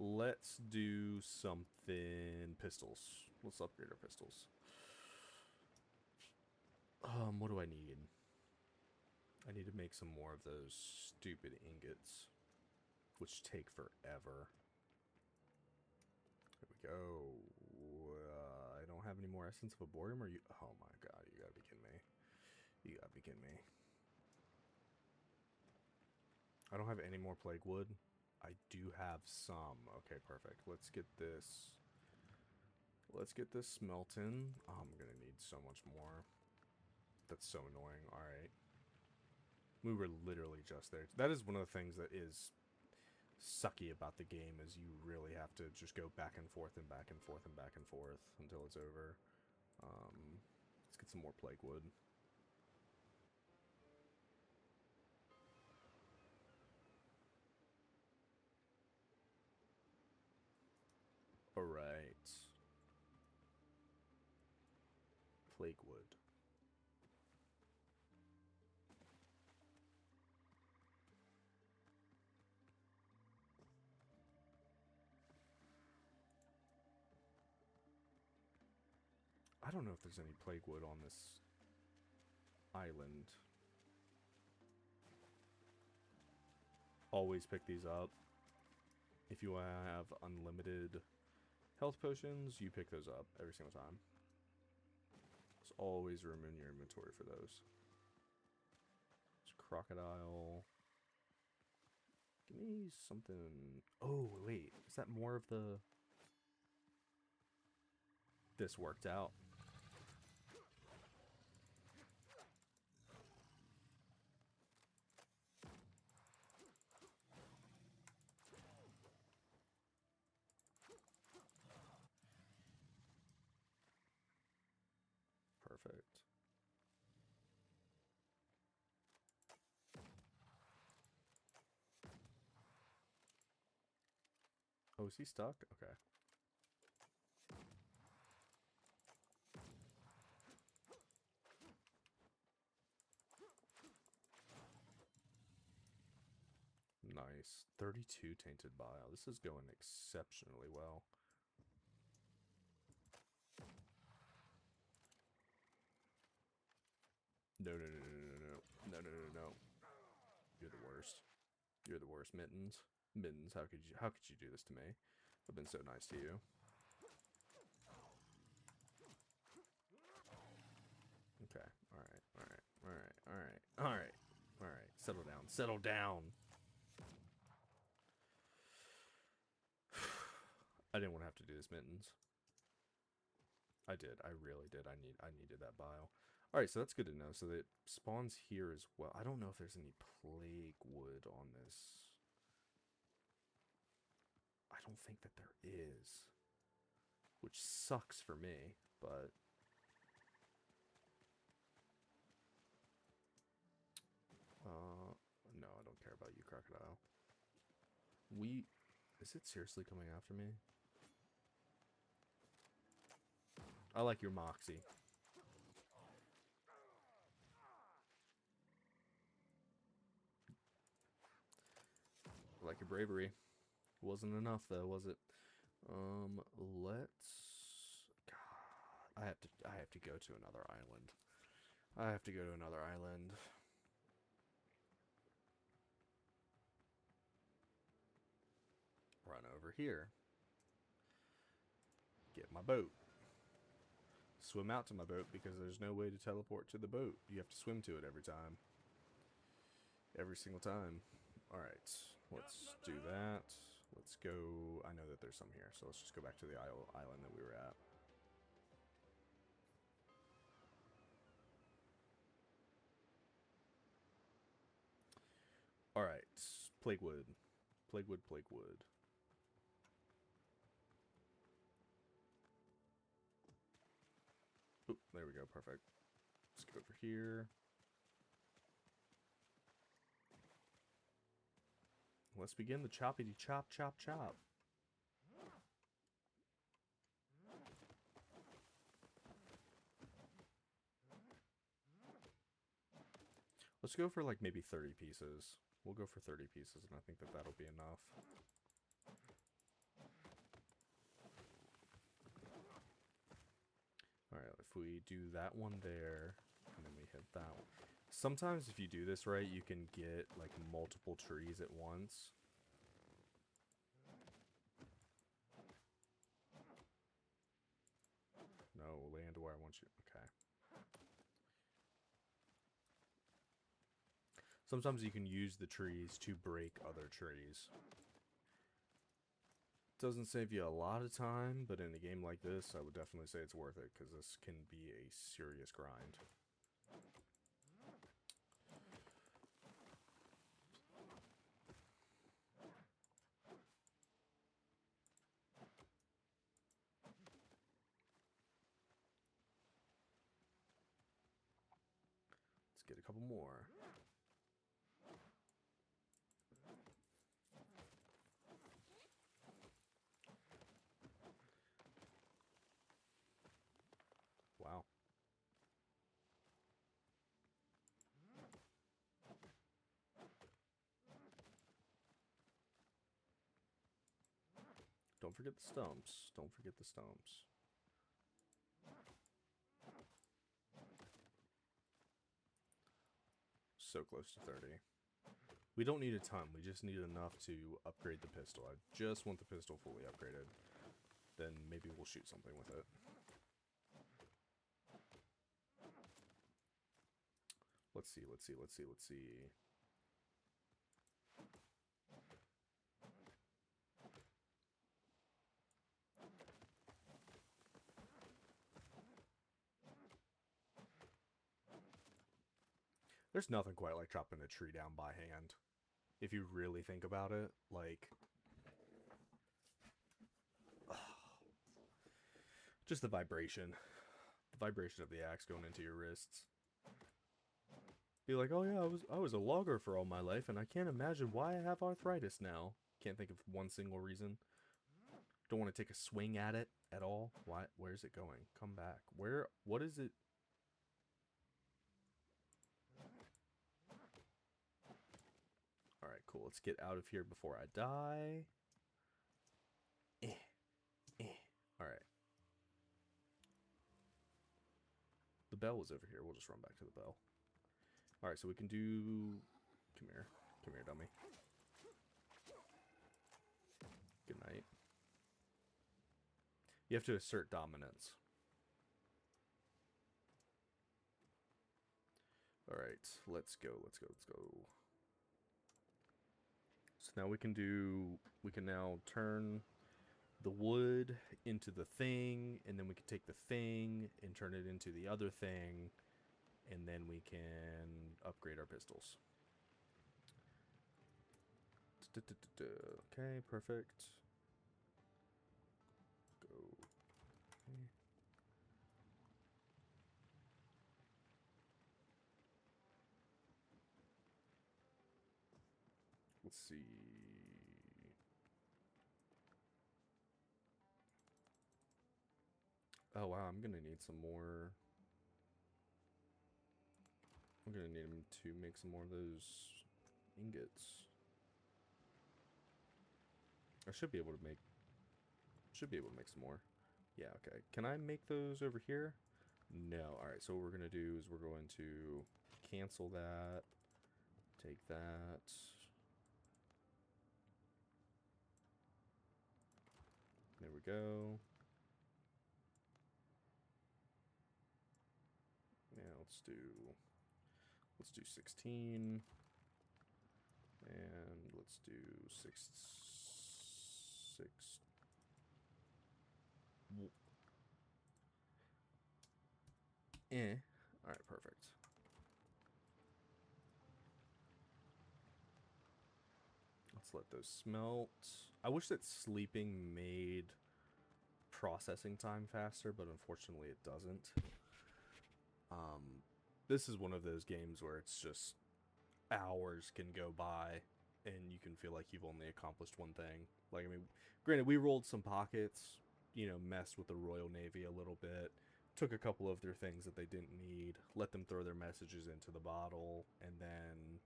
Let's do something pistols. Let's upgrade our pistols. What do I need? I need to make some more of those stupid ingots, which take forever. There we go. I don't have any more Essence of Arboreum, or you? Oh my god, you gotta be kidding me. You gotta be kidding me. I don't have any more Plague Wood. I do have some. Okay, perfect. Let's get this. Let's get this smelting. Oh, I'm gonna need so much more. That's so annoying. Alright. We were literally just there. That is one of the things that is sucky about the game, is you really have to just go back and forth and back and forth and back and forth until it's over. Let's get some more Plague Wood. Alright. Plague Wood. I don't know if there's any Plague Wood on this island. Always pick these up. If you have unlimited health potions, you pick those up every single time. There's always room in your inventory for those. There's crocodile. Give me something. Oh, wait. Is that more of the... This worked out. Perfect. Oh, is he stuck? Okay. Nice. 32 tainted bile. This is going exceptionally well. No, no, no, no, no, no. No, no, no, no. You're the worst. You're the worst, Mittens. Mittens, how could you do this to me? I've been so nice to you. Okay. Alright, alright, alright, alright, alright, alright. Settle down. Settle down. I didn't want to have to do this, Mittens. I did. I really did. I needed that bile. Alright, so that's good to know. So that spawns here as well. I don't know if there's any Plague Wood on this. I don't think that there is. Which sucks for me, but... no, I don't care about you, crocodile. Is it seriously coming after me? I like your moxie. I like your bravery. Wasn't enough though, was it? Let's... God, I have to go to another island. I have to go to another island. Run over here. Get my boat. Swim out to my boat because there's no way to teleport to the boat. You have to swim to it every time. Every single time. Alright, let's do that. Let's go... I know that there's some here, so let's just go back to the island that we were at. Alright, Plague Wood. Plague Wood, Plague Wood. Oh, there we go, perfect. Let's go over here. Let's begin the choppity chop chop chop. Let's go for like maybe 30 pieces. We'll go for 30 pieces, and I think that that'll be enough. we do that one there, and then we hit that one. Sometimes if you do this right, you can get like multiple trees at once. No, land where I want you. Okay. Sometimes you can use the trees to break other trees. Doesn't save you a lot of time, but in a game like this, I would definitely say it's worth it, because this can be a serious grind. Let's get a couple more. Wow. Don't forget the stumps. Don't forget the stumps. So close to 30. We don't need a ton. We just need enough to upgrade the pistol. I just want the pistol fully upgraded. Then maybe we'll shoot something with it. Let's see, let's see, let's see, let's see. There's nothing quite like chopping a tree down by hand. If you really think about it, like... just the vibration. The vibration of the axe going into your wrists. Be like, oh yeah, I was a logger for all my life, and I can't imagine why I have arthritis now. Can't think of one single reason. Don't want to take a swing at it at all. Why? Where's it going? Come back. Where? What is it? Alright, cool. Let's get out of here before I die. Alright. The bell was over here. We'll just run back to the bell. Alright, so we can do... Come here. Come here, dummy. Good night. You have to assert dominance. Alright, let's go, let's go, let's go. So now we can now turn the wood into the thing, and then we can take the thing and turn it into the other thing, and then we can upgrade our pistols. Okay, perfect. Go. Okay. Let's see. Oh wow, I'm gonna need some more. I'm gonna need him to make some more of those ingots. I should be able to make some more. Yeah, okay. Can I make those over here? No. Alright, so what we're gonna do is we're going to cancel that. Take that. There we go. Yeah, let's do 16. And let's do 6. Alright, perfect. Let's let those smelt. I wish that sleeping made processing time faster, but unfortunately it doesn't. This is one of those games where it's just hours can go by and you can feel like you've only accomplished one thing. Like, I mean, granted, we rolled some pockets, you know, messed with the Royal Navy a little bit, took a couple of their things that they didn't need, let them throw their messages into the bottle, and then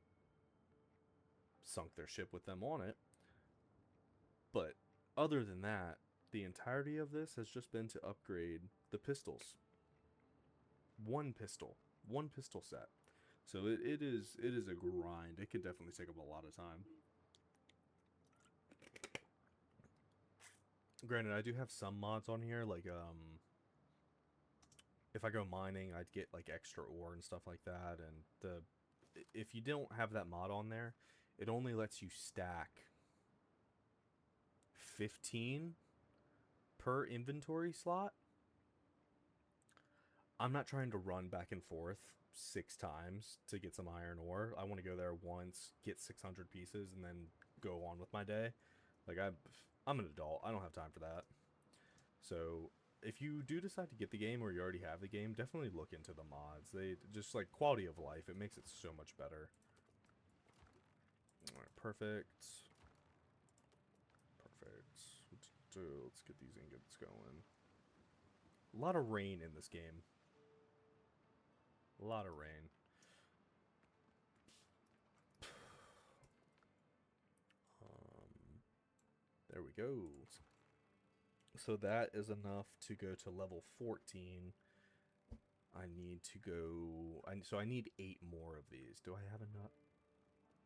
sunk their ship with them on it. But other than that, the entirety of this has just been to upgrade the pistols. one pistol set. So it is a grind. It could definitely take up a lot of time. Granted, I do have some mods on here, like if I go mining, I'd get like extra ore and stuff like that. And if you don't have that mod on there, it only lets you stack 15 per inventory slot. I'm not trying to run back and forth 6 times to get some iron ore. I want to go there once, get 600 pieces, and then go on with my day. Like I'm an adult. I don't have time for that. So if you do decide to get the game or you already have the game, definitely look into the mods. They just like quality of life. It makes it so much better. All right, perfect. Perfect. Let's get these ingots going. A lot of rain in this game. A lot of rain. There we go. So that is enough to go to level 14. I need to go... So I need 8 more of these. Do I have enough?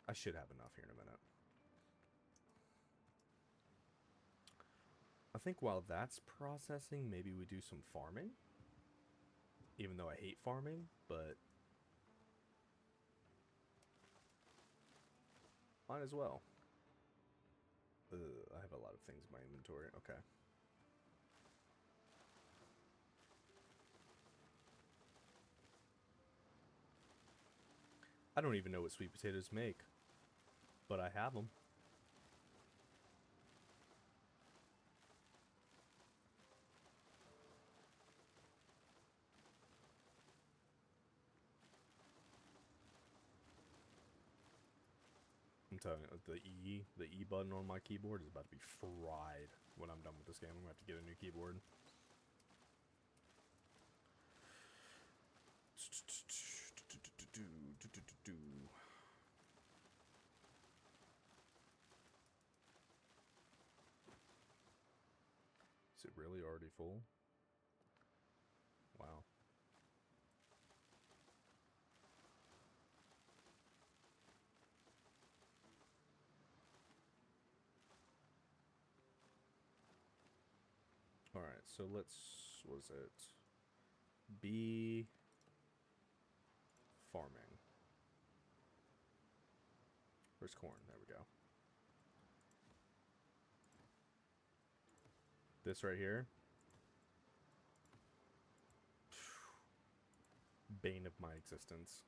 I should have enough here in a minute. I think while that's processing, maybe we do some farming. Even though I hate farming, but... might as well. I have a lot of things in my inventory. Okay. I don't even know what sweet potatoes make, but I have them. I'm telling you, the E button on my keyboard is about to be fried when I'm done with this game. I'm gonna have to get a new keyboard. Is it really already full? Wow. Alright, so let's, what is it? Be farming. Where's corn? There we go. This right here. Bane of my existence.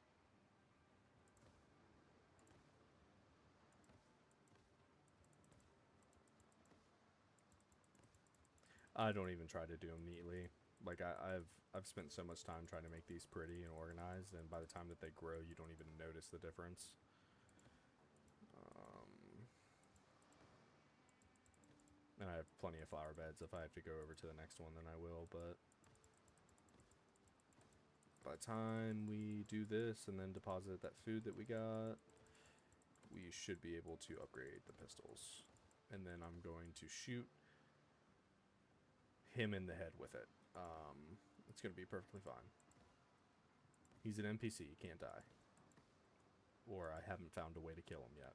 I don't even try to do them neatly. Like I've spent so much time trying to make these pretty and organized, and by the time that they grow, you don't even notice the difference. And I have plenty of flower beds. If I have to go over to the next one, then I will, but by the time we do this and then deposit that food that we got, we should be able to upgrade the pistols. And then I'm going to shoot him in the head with it. It's going to be perfectly fine. He's an NPC, he can't die. Or I haven't found a way to kill him yet.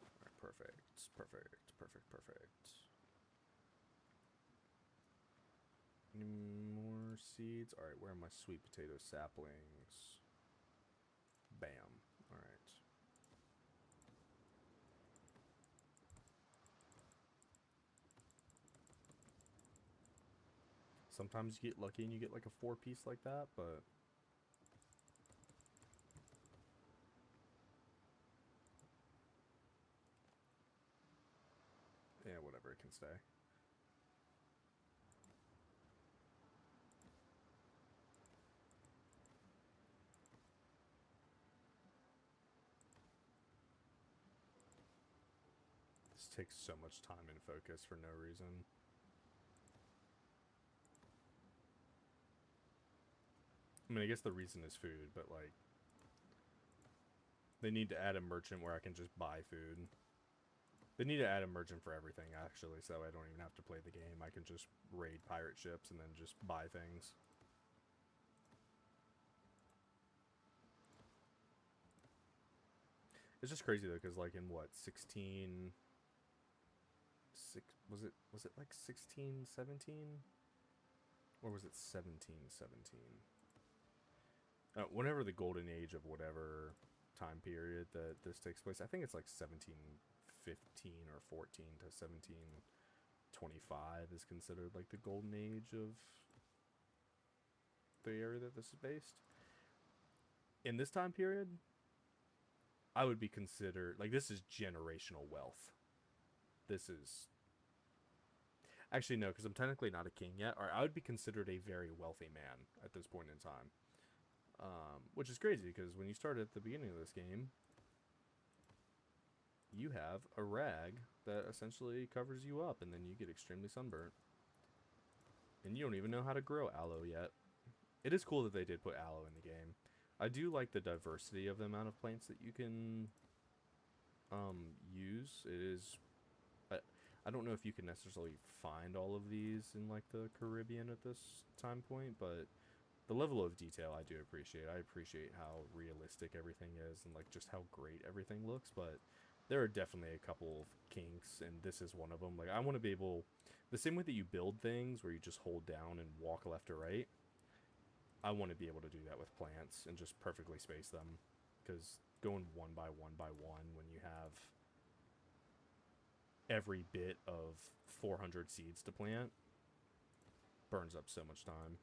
Alright, perfect, perfect, perfect, perfect. Any more seeds? Alright, where are my sweet potato saplings? Bam. Alright. Sometimes you get lucky and you get like a 4-piece like that, but... yeah, whatever, it can stay. This takes so much time and focus for no reason. I mean, I guess the reason is food, but like... they need to add a merchant where I can just buy food. They need to add immersion for everything, actually, so I don't even have to play the game. I can just raid pirate ships and then just buy things. It's just crazy, though, because, like, in, what, 16... was it like 1617? Or was it 1717? Whenever the golden age of whatever time period that this takes place, I think it's like 1715 or 14 to 1725 is considered like the golden age of the area that this is based. In this time period, I would be considered, like, this is generational wealth. This is... Actually, no, because I'm technically not a king yet. Or I would be considered a very wealthy man at this point in time. Which is crazy, because when you start at the beginning of this game, you have a rag that essentially covers you up, and then you get extremely sunburnt. And you don't even know how to grow aloe yet. It is cool that they did put aloe in the game. I do like the diversity of the amount of plants that you can use. It is... I don't know if you can necessarily find all of these in, like, the Caribbean at this time point, but the level of detail I do appreciate. I appreciate how realistic everything is and, like, just how great everything looks, but there are definitely a couple of kinks, and this is one of them. Like, I want to be able... The same way that you build things, where you just hold down and walk left or right, I want to be able to do that with plants and just perfectly space them, because going one by one by one when you have every bit of 400 seeds to plant burns up so much time.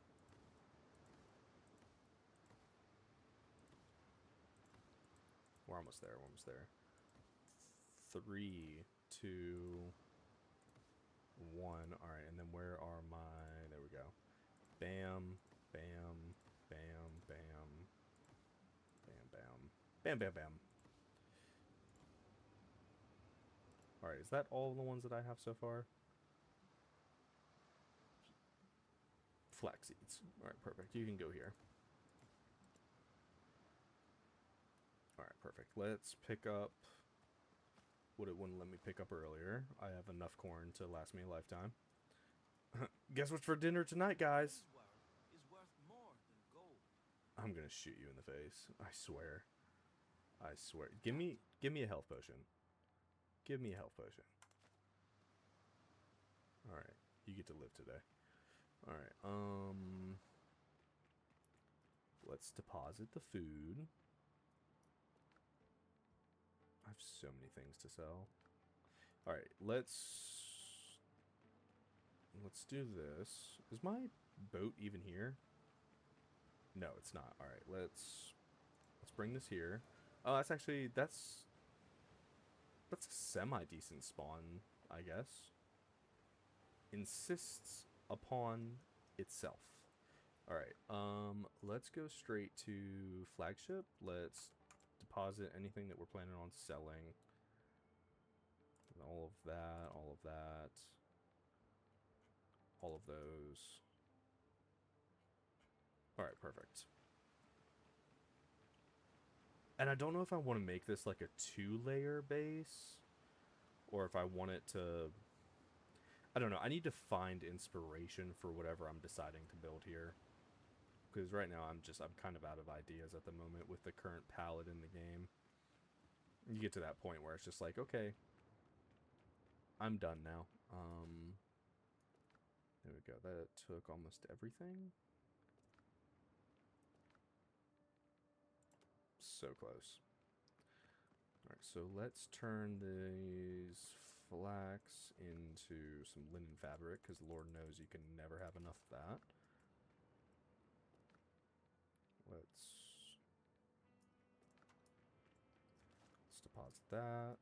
We're almost there. We're almost there. 3, 2, 1. All right, and then where are my... There we go. Bam, bam, bam, bam, bam, bam, bam, bam, bam. All right, is that all the ones that I have so far? Flax seeds. All right, perfect. You can go here. All right, perfect. Let's pick up what it wouldn't let me pick up earlier. I have enough corn to last me a lifetime. Guess what's for dinner tonight, guys? Is worth more than gold. I'm gonna shoot you in the face. I swear. I swear. Give me a health potion. Give me a health potion. All right, you get to live today. All right. Let's deposit the food. I have so many things to sell. All right, let's do this. Is my boat even here? No, it's not. All right, let's bring this here. Oh, that's actually that's a semi-decent spawn, I guess. Insists upon itself. All right, let's go straight to flagship. Let's deposit anything that we're planning on selling. All of that, all of that, all of those. All right, perfect. And I don't know if I want to make this like a 2-layer base, or if I want it to... I don't know. I need to find inspiration for whatever I'm deciding to build here. Because right now I'm kind of out of ideas at the moment with the current palette in the game. You get to that point where it's just like, okay, I'm done now. There we go. That took almost everything. So close. Alright, so let's turn these flax into some linen fabric, because Lord knows you can never have enough of that. Let's deposit that.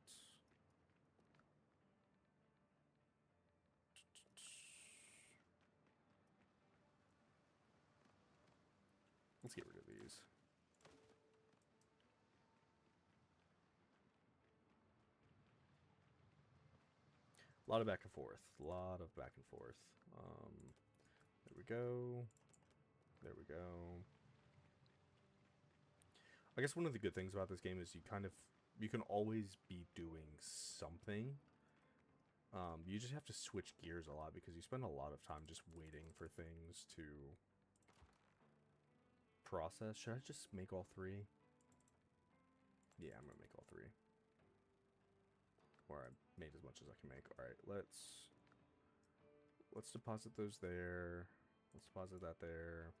Let's get rid of these. A lot of back and forth. A lot of back and forth. There we go. There we go. I guess one of the good things about this game is you can always be doing something. You just have to switch gears a lot because you spend a lot of time just waiting for things to process. Should I just make all three? Yeah, I'm gonna make all three. Or I made as much as I can make. Alright, let's deposit those there. Let's deposit that there.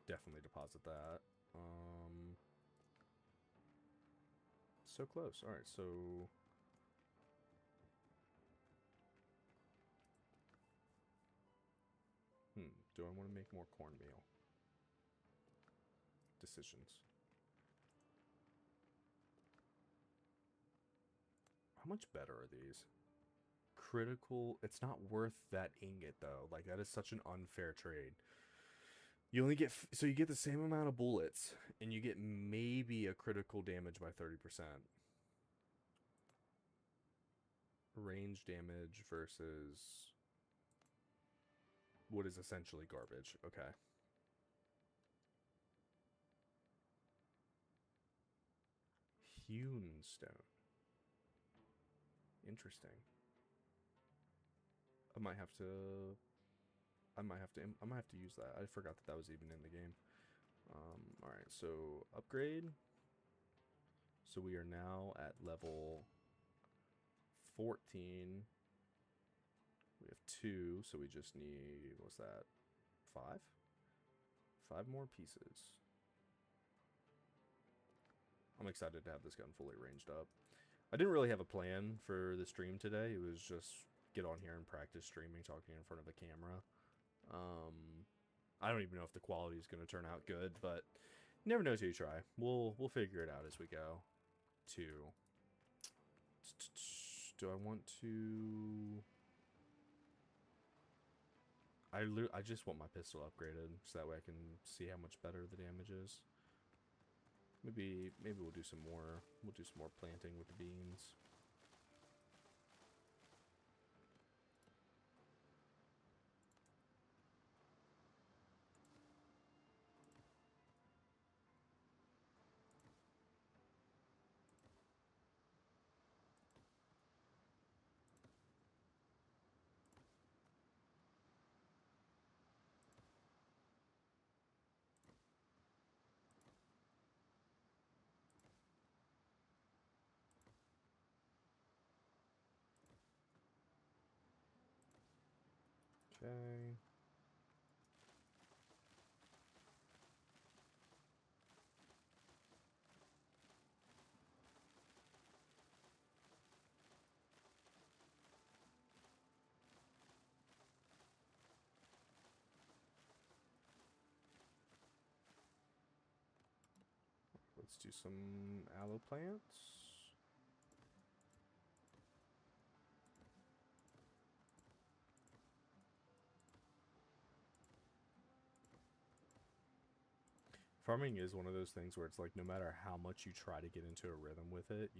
Definitely deposit that. So close. Alright, so do I want to make more cornmeal? Decisions. How much better are these? Critical. It's not worth that ingot though. Like that is such an unfair trade. You only get so you get the same amount of bullets, and you get maybe a critical damage by 30%. Range damage versus what is essentially garbage. Okay. Hewn stone. Interesting. I might have to use that. I forgot that was even in the game. All right, so upgrade. So we are now at level 14. We have 2, so we just need, what's that? 5? 5 more pieces. I'm excited to have this gun fully ranged up. I didn't really have a plan for the stream today. It was just get on here and practice streaming, talking in front of a camera. I don't even know if the quality is going to turn out good, but you never know till you try. We'll figure it out as we go. Do I want to? I just want my pistol upgraded so that way I can see how much better the damage is. Maybe we'll do some more. We'll do some more planting with the beans. Okay. Let's do some aloe plants. Farming is one of those things where it's like no matter how much you try to get into a rhythm with it,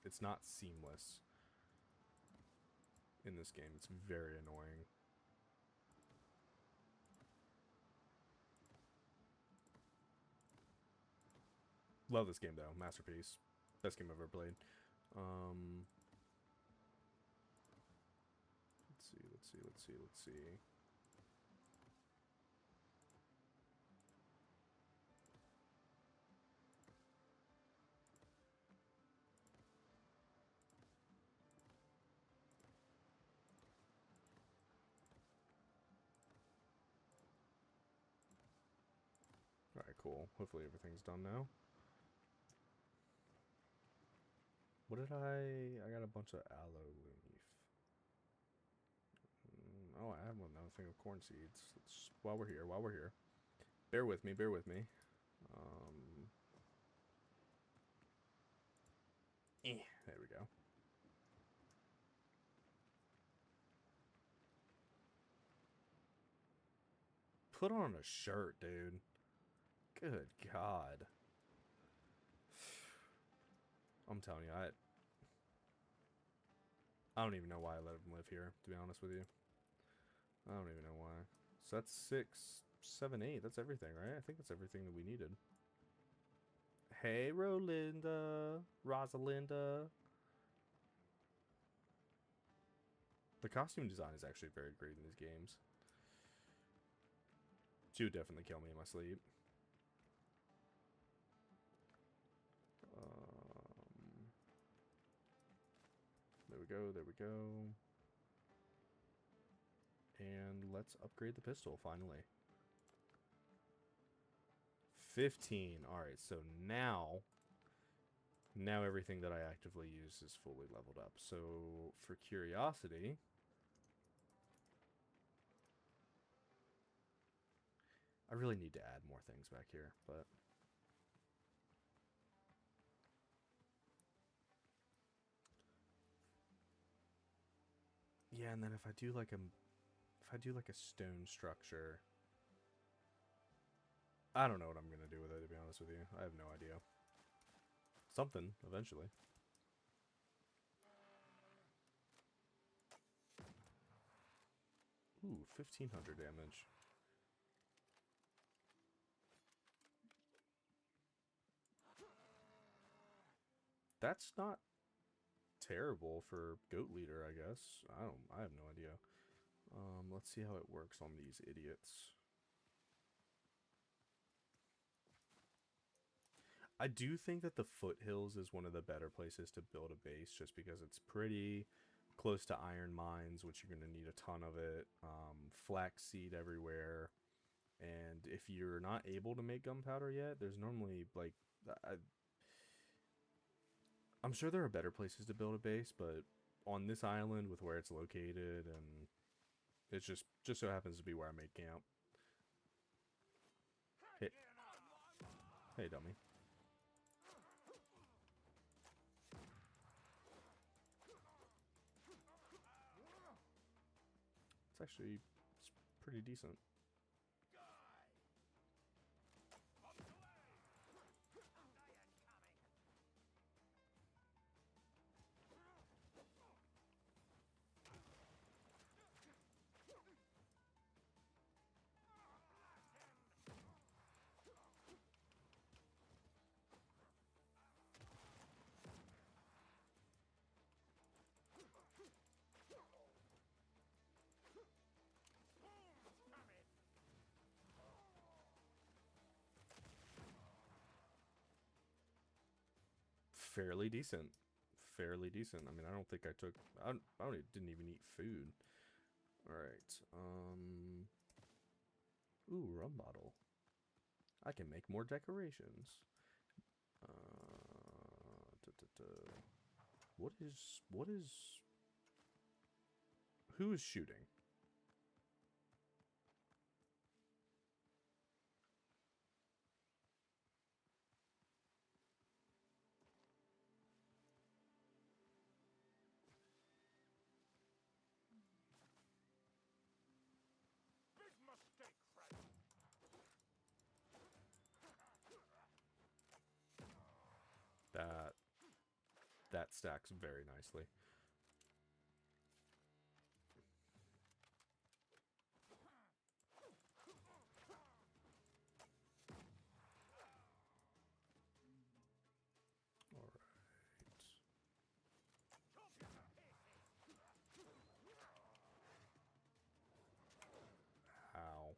it's not seamless in this game. It's very annoying. Love this game though. Masterpiece. Best game I've ever played. Let's see. Alright, cool. Hopefully everything's done now. What did I got a bunch of aloe leaf. Oh, I have another thing of corn seeds. While we're here. Bear with me. There we go. Put on a shirt, dude. Good God. I'm telling you, I don't even know why I let him live here, to be honest with you. I don't even know why. So that's 6, 7, 8. That's everything, right? I think that's everything that we needed. Hey, Rosalinda. The costume design is actually very great in these games. She would definitely kill me in my sleep. There we go, there we go. And let's upgrade the pistol, finally. 15. Alright, so now everything that I actively use is fully leveled up. So, for curiosity, I really need to add more things back here, but... Yeah, and then if I do like a stone structure, I don't know what I'm gonna do with it, to be honest with you. I have no idea. Something, eventually. Ooh, 1500 damage. That's not terrible for goat leader, I guess. I have no idea. Let's see how it works on these idiots. I do think that the foothills is one of the better places to build a base, just because it's pretty close to iron mines, which you're going to need a ton of it. Flaxseed everywhere. And if you're not able to make gunpowder yet, there's normally, like... I'm sure there are better places to build a base, but on this island with where it's located, and it's just so happens to be where I made camp. Hey, hey, dummy. It's pretty decent. Fairly decent. Fairly decent. I mean, I don't think I took... didn't even eat food. Alright, ooh, rum bottle. I can make more decorations. What is... Who is shooting? Big mistake, friend. That stacks very nicely. Alright. Ow.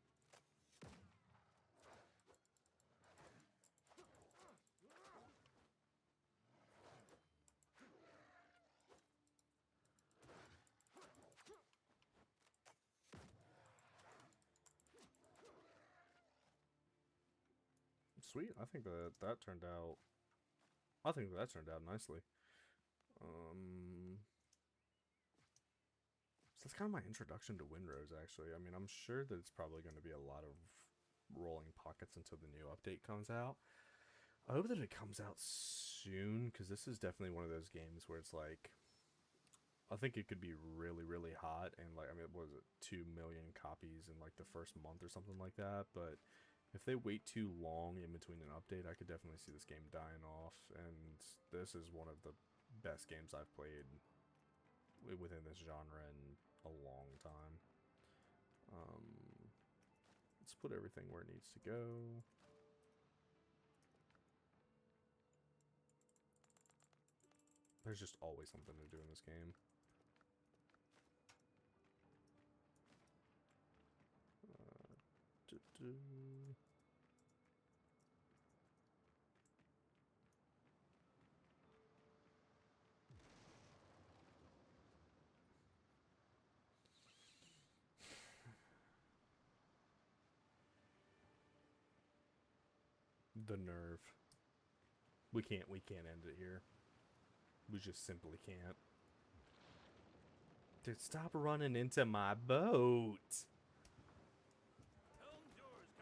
Sweet. I think that turned out... I think that turned out nicely. So that's kind of my introduction to Windrose, actually. I mean, I'm sure that it's probably going to be a lot of rolling pockets until the new update comes out. I hope that it comes out soon, because this is definitely one of those games where it's like... I think it could be really, really hot, and like, I mean, what was it, 2 million copies in like the first month or something like that, but if they wait too long in between an update, I could definitely see this game dying off, and this is one of the best games I've played within this genre in a long time. Let's put everything where it needs to go. There's just always something to do in this game. The nerve. We can't end it here. We just simply can't. Dude, stop running into my boat.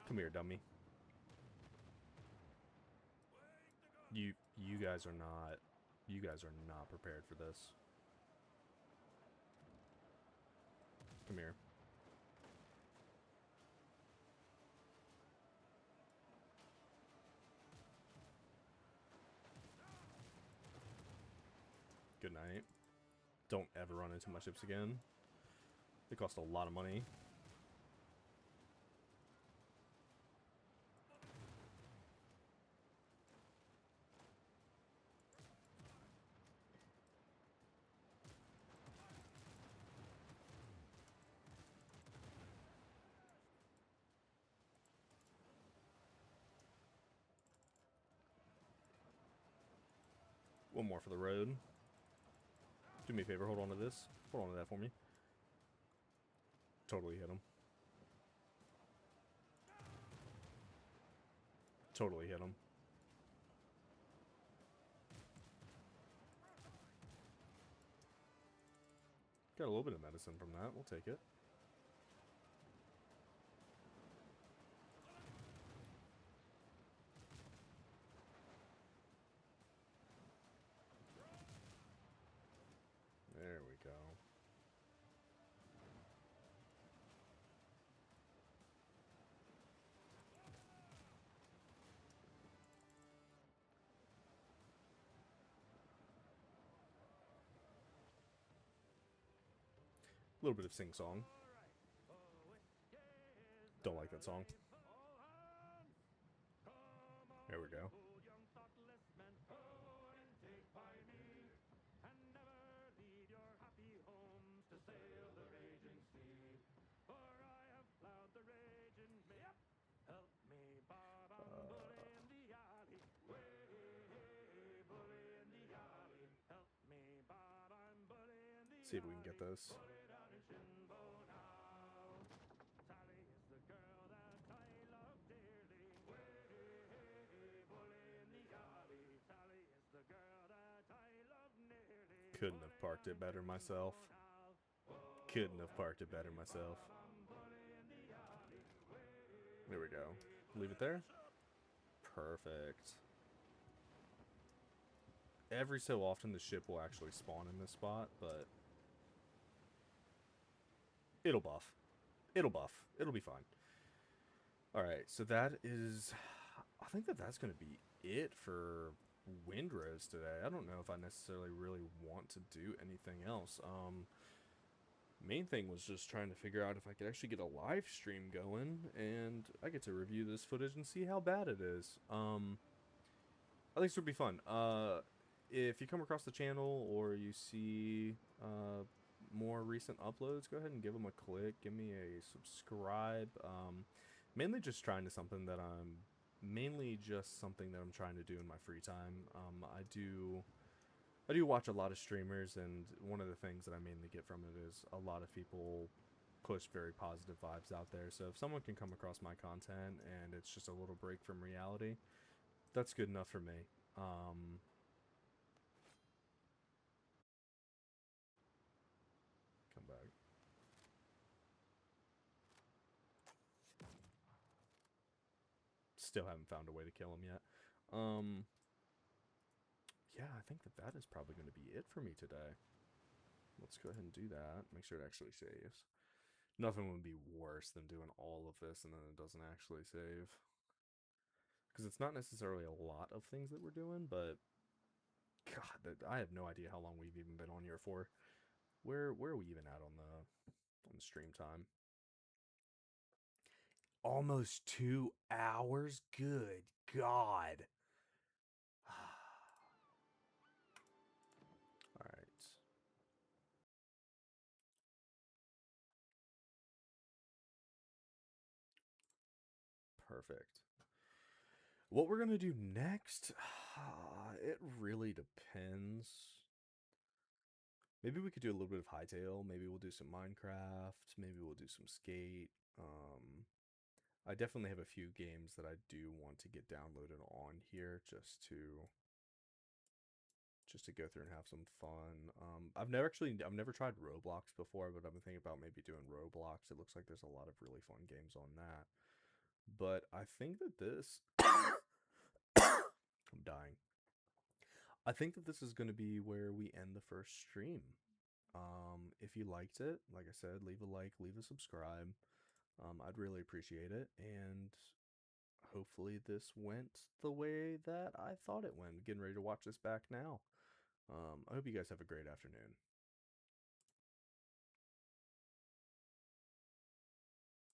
Come here, dummy. You guys are not prepared for this. Come here. Good night. Don't ever run into my ships again. They cost a lot of money. One more for the road. Do me a favor, hold on to this. Hold on to that for me. Totally hit him. Totally hit him. Got a little bit of medicine from that. We'll take it. There we go. A little bit of sing-song. Don't like that song. There we go. See if we can get this. Couldn't have parked it better myself. Couldn't have parked it better myself. There we go. Leave it there. Perfect. Every so often the ship will actually spawn in this spot, but it'll buff. It'll buff. It'll be fine. Alright, so that is... I think that's going to be it for Windrose today. I don't know if I necessarily really want to do anything else. Main thing was just trying to figure out if I could actually get a live stream going, and I get to review this footage and see how bad it is. I think this would be fun. If you come across the channel or you see more recent uploads, go ahead and give them a click. Give me a subscribe. Mainly just trying to something that I'm trying to do in my free time. I do watch a lot of streamers, and one of the things that I mainly get from it is a lot of people push very positive vibes out there. So if someone can come across my content and it's just a little break from reality, that's good enough for me. Come back. Still haven't found a way to kill him yet. Yeah, I think that is probably going to be it for me today. Let's go ahead and do that. Make sure it actually saves. Nothing would be worse than doing all of this and then it doesn't actually save. Because it's not necessarily a lot of things that we're doing, but... God, I have no idea how long we've even been on here for. Where are we even at on the stream time? Almost 2 hours? Good God. What we're gonna do next, it really depends. Maybe we could do a little bit of Hightail. Maybe we'll do some Minecraft. Maybe we'll do some Skate. I definitely have a few games that I do want to get downloaded on here just to go through and have some fun. I've never tried Roblox before, but I've been thinking about maybe doing Roblox. It looks like there's a lot of really fun games on that. But I think that this I'm dying. I think that this is going to be where we end the first stream. If you liked it, like I said, leave a like, leave a subscribe. I'd really appreciate it. And hopefully this went the way that I thought it went. Getting ready to watch this back now. I hope you guys have a great afternoon.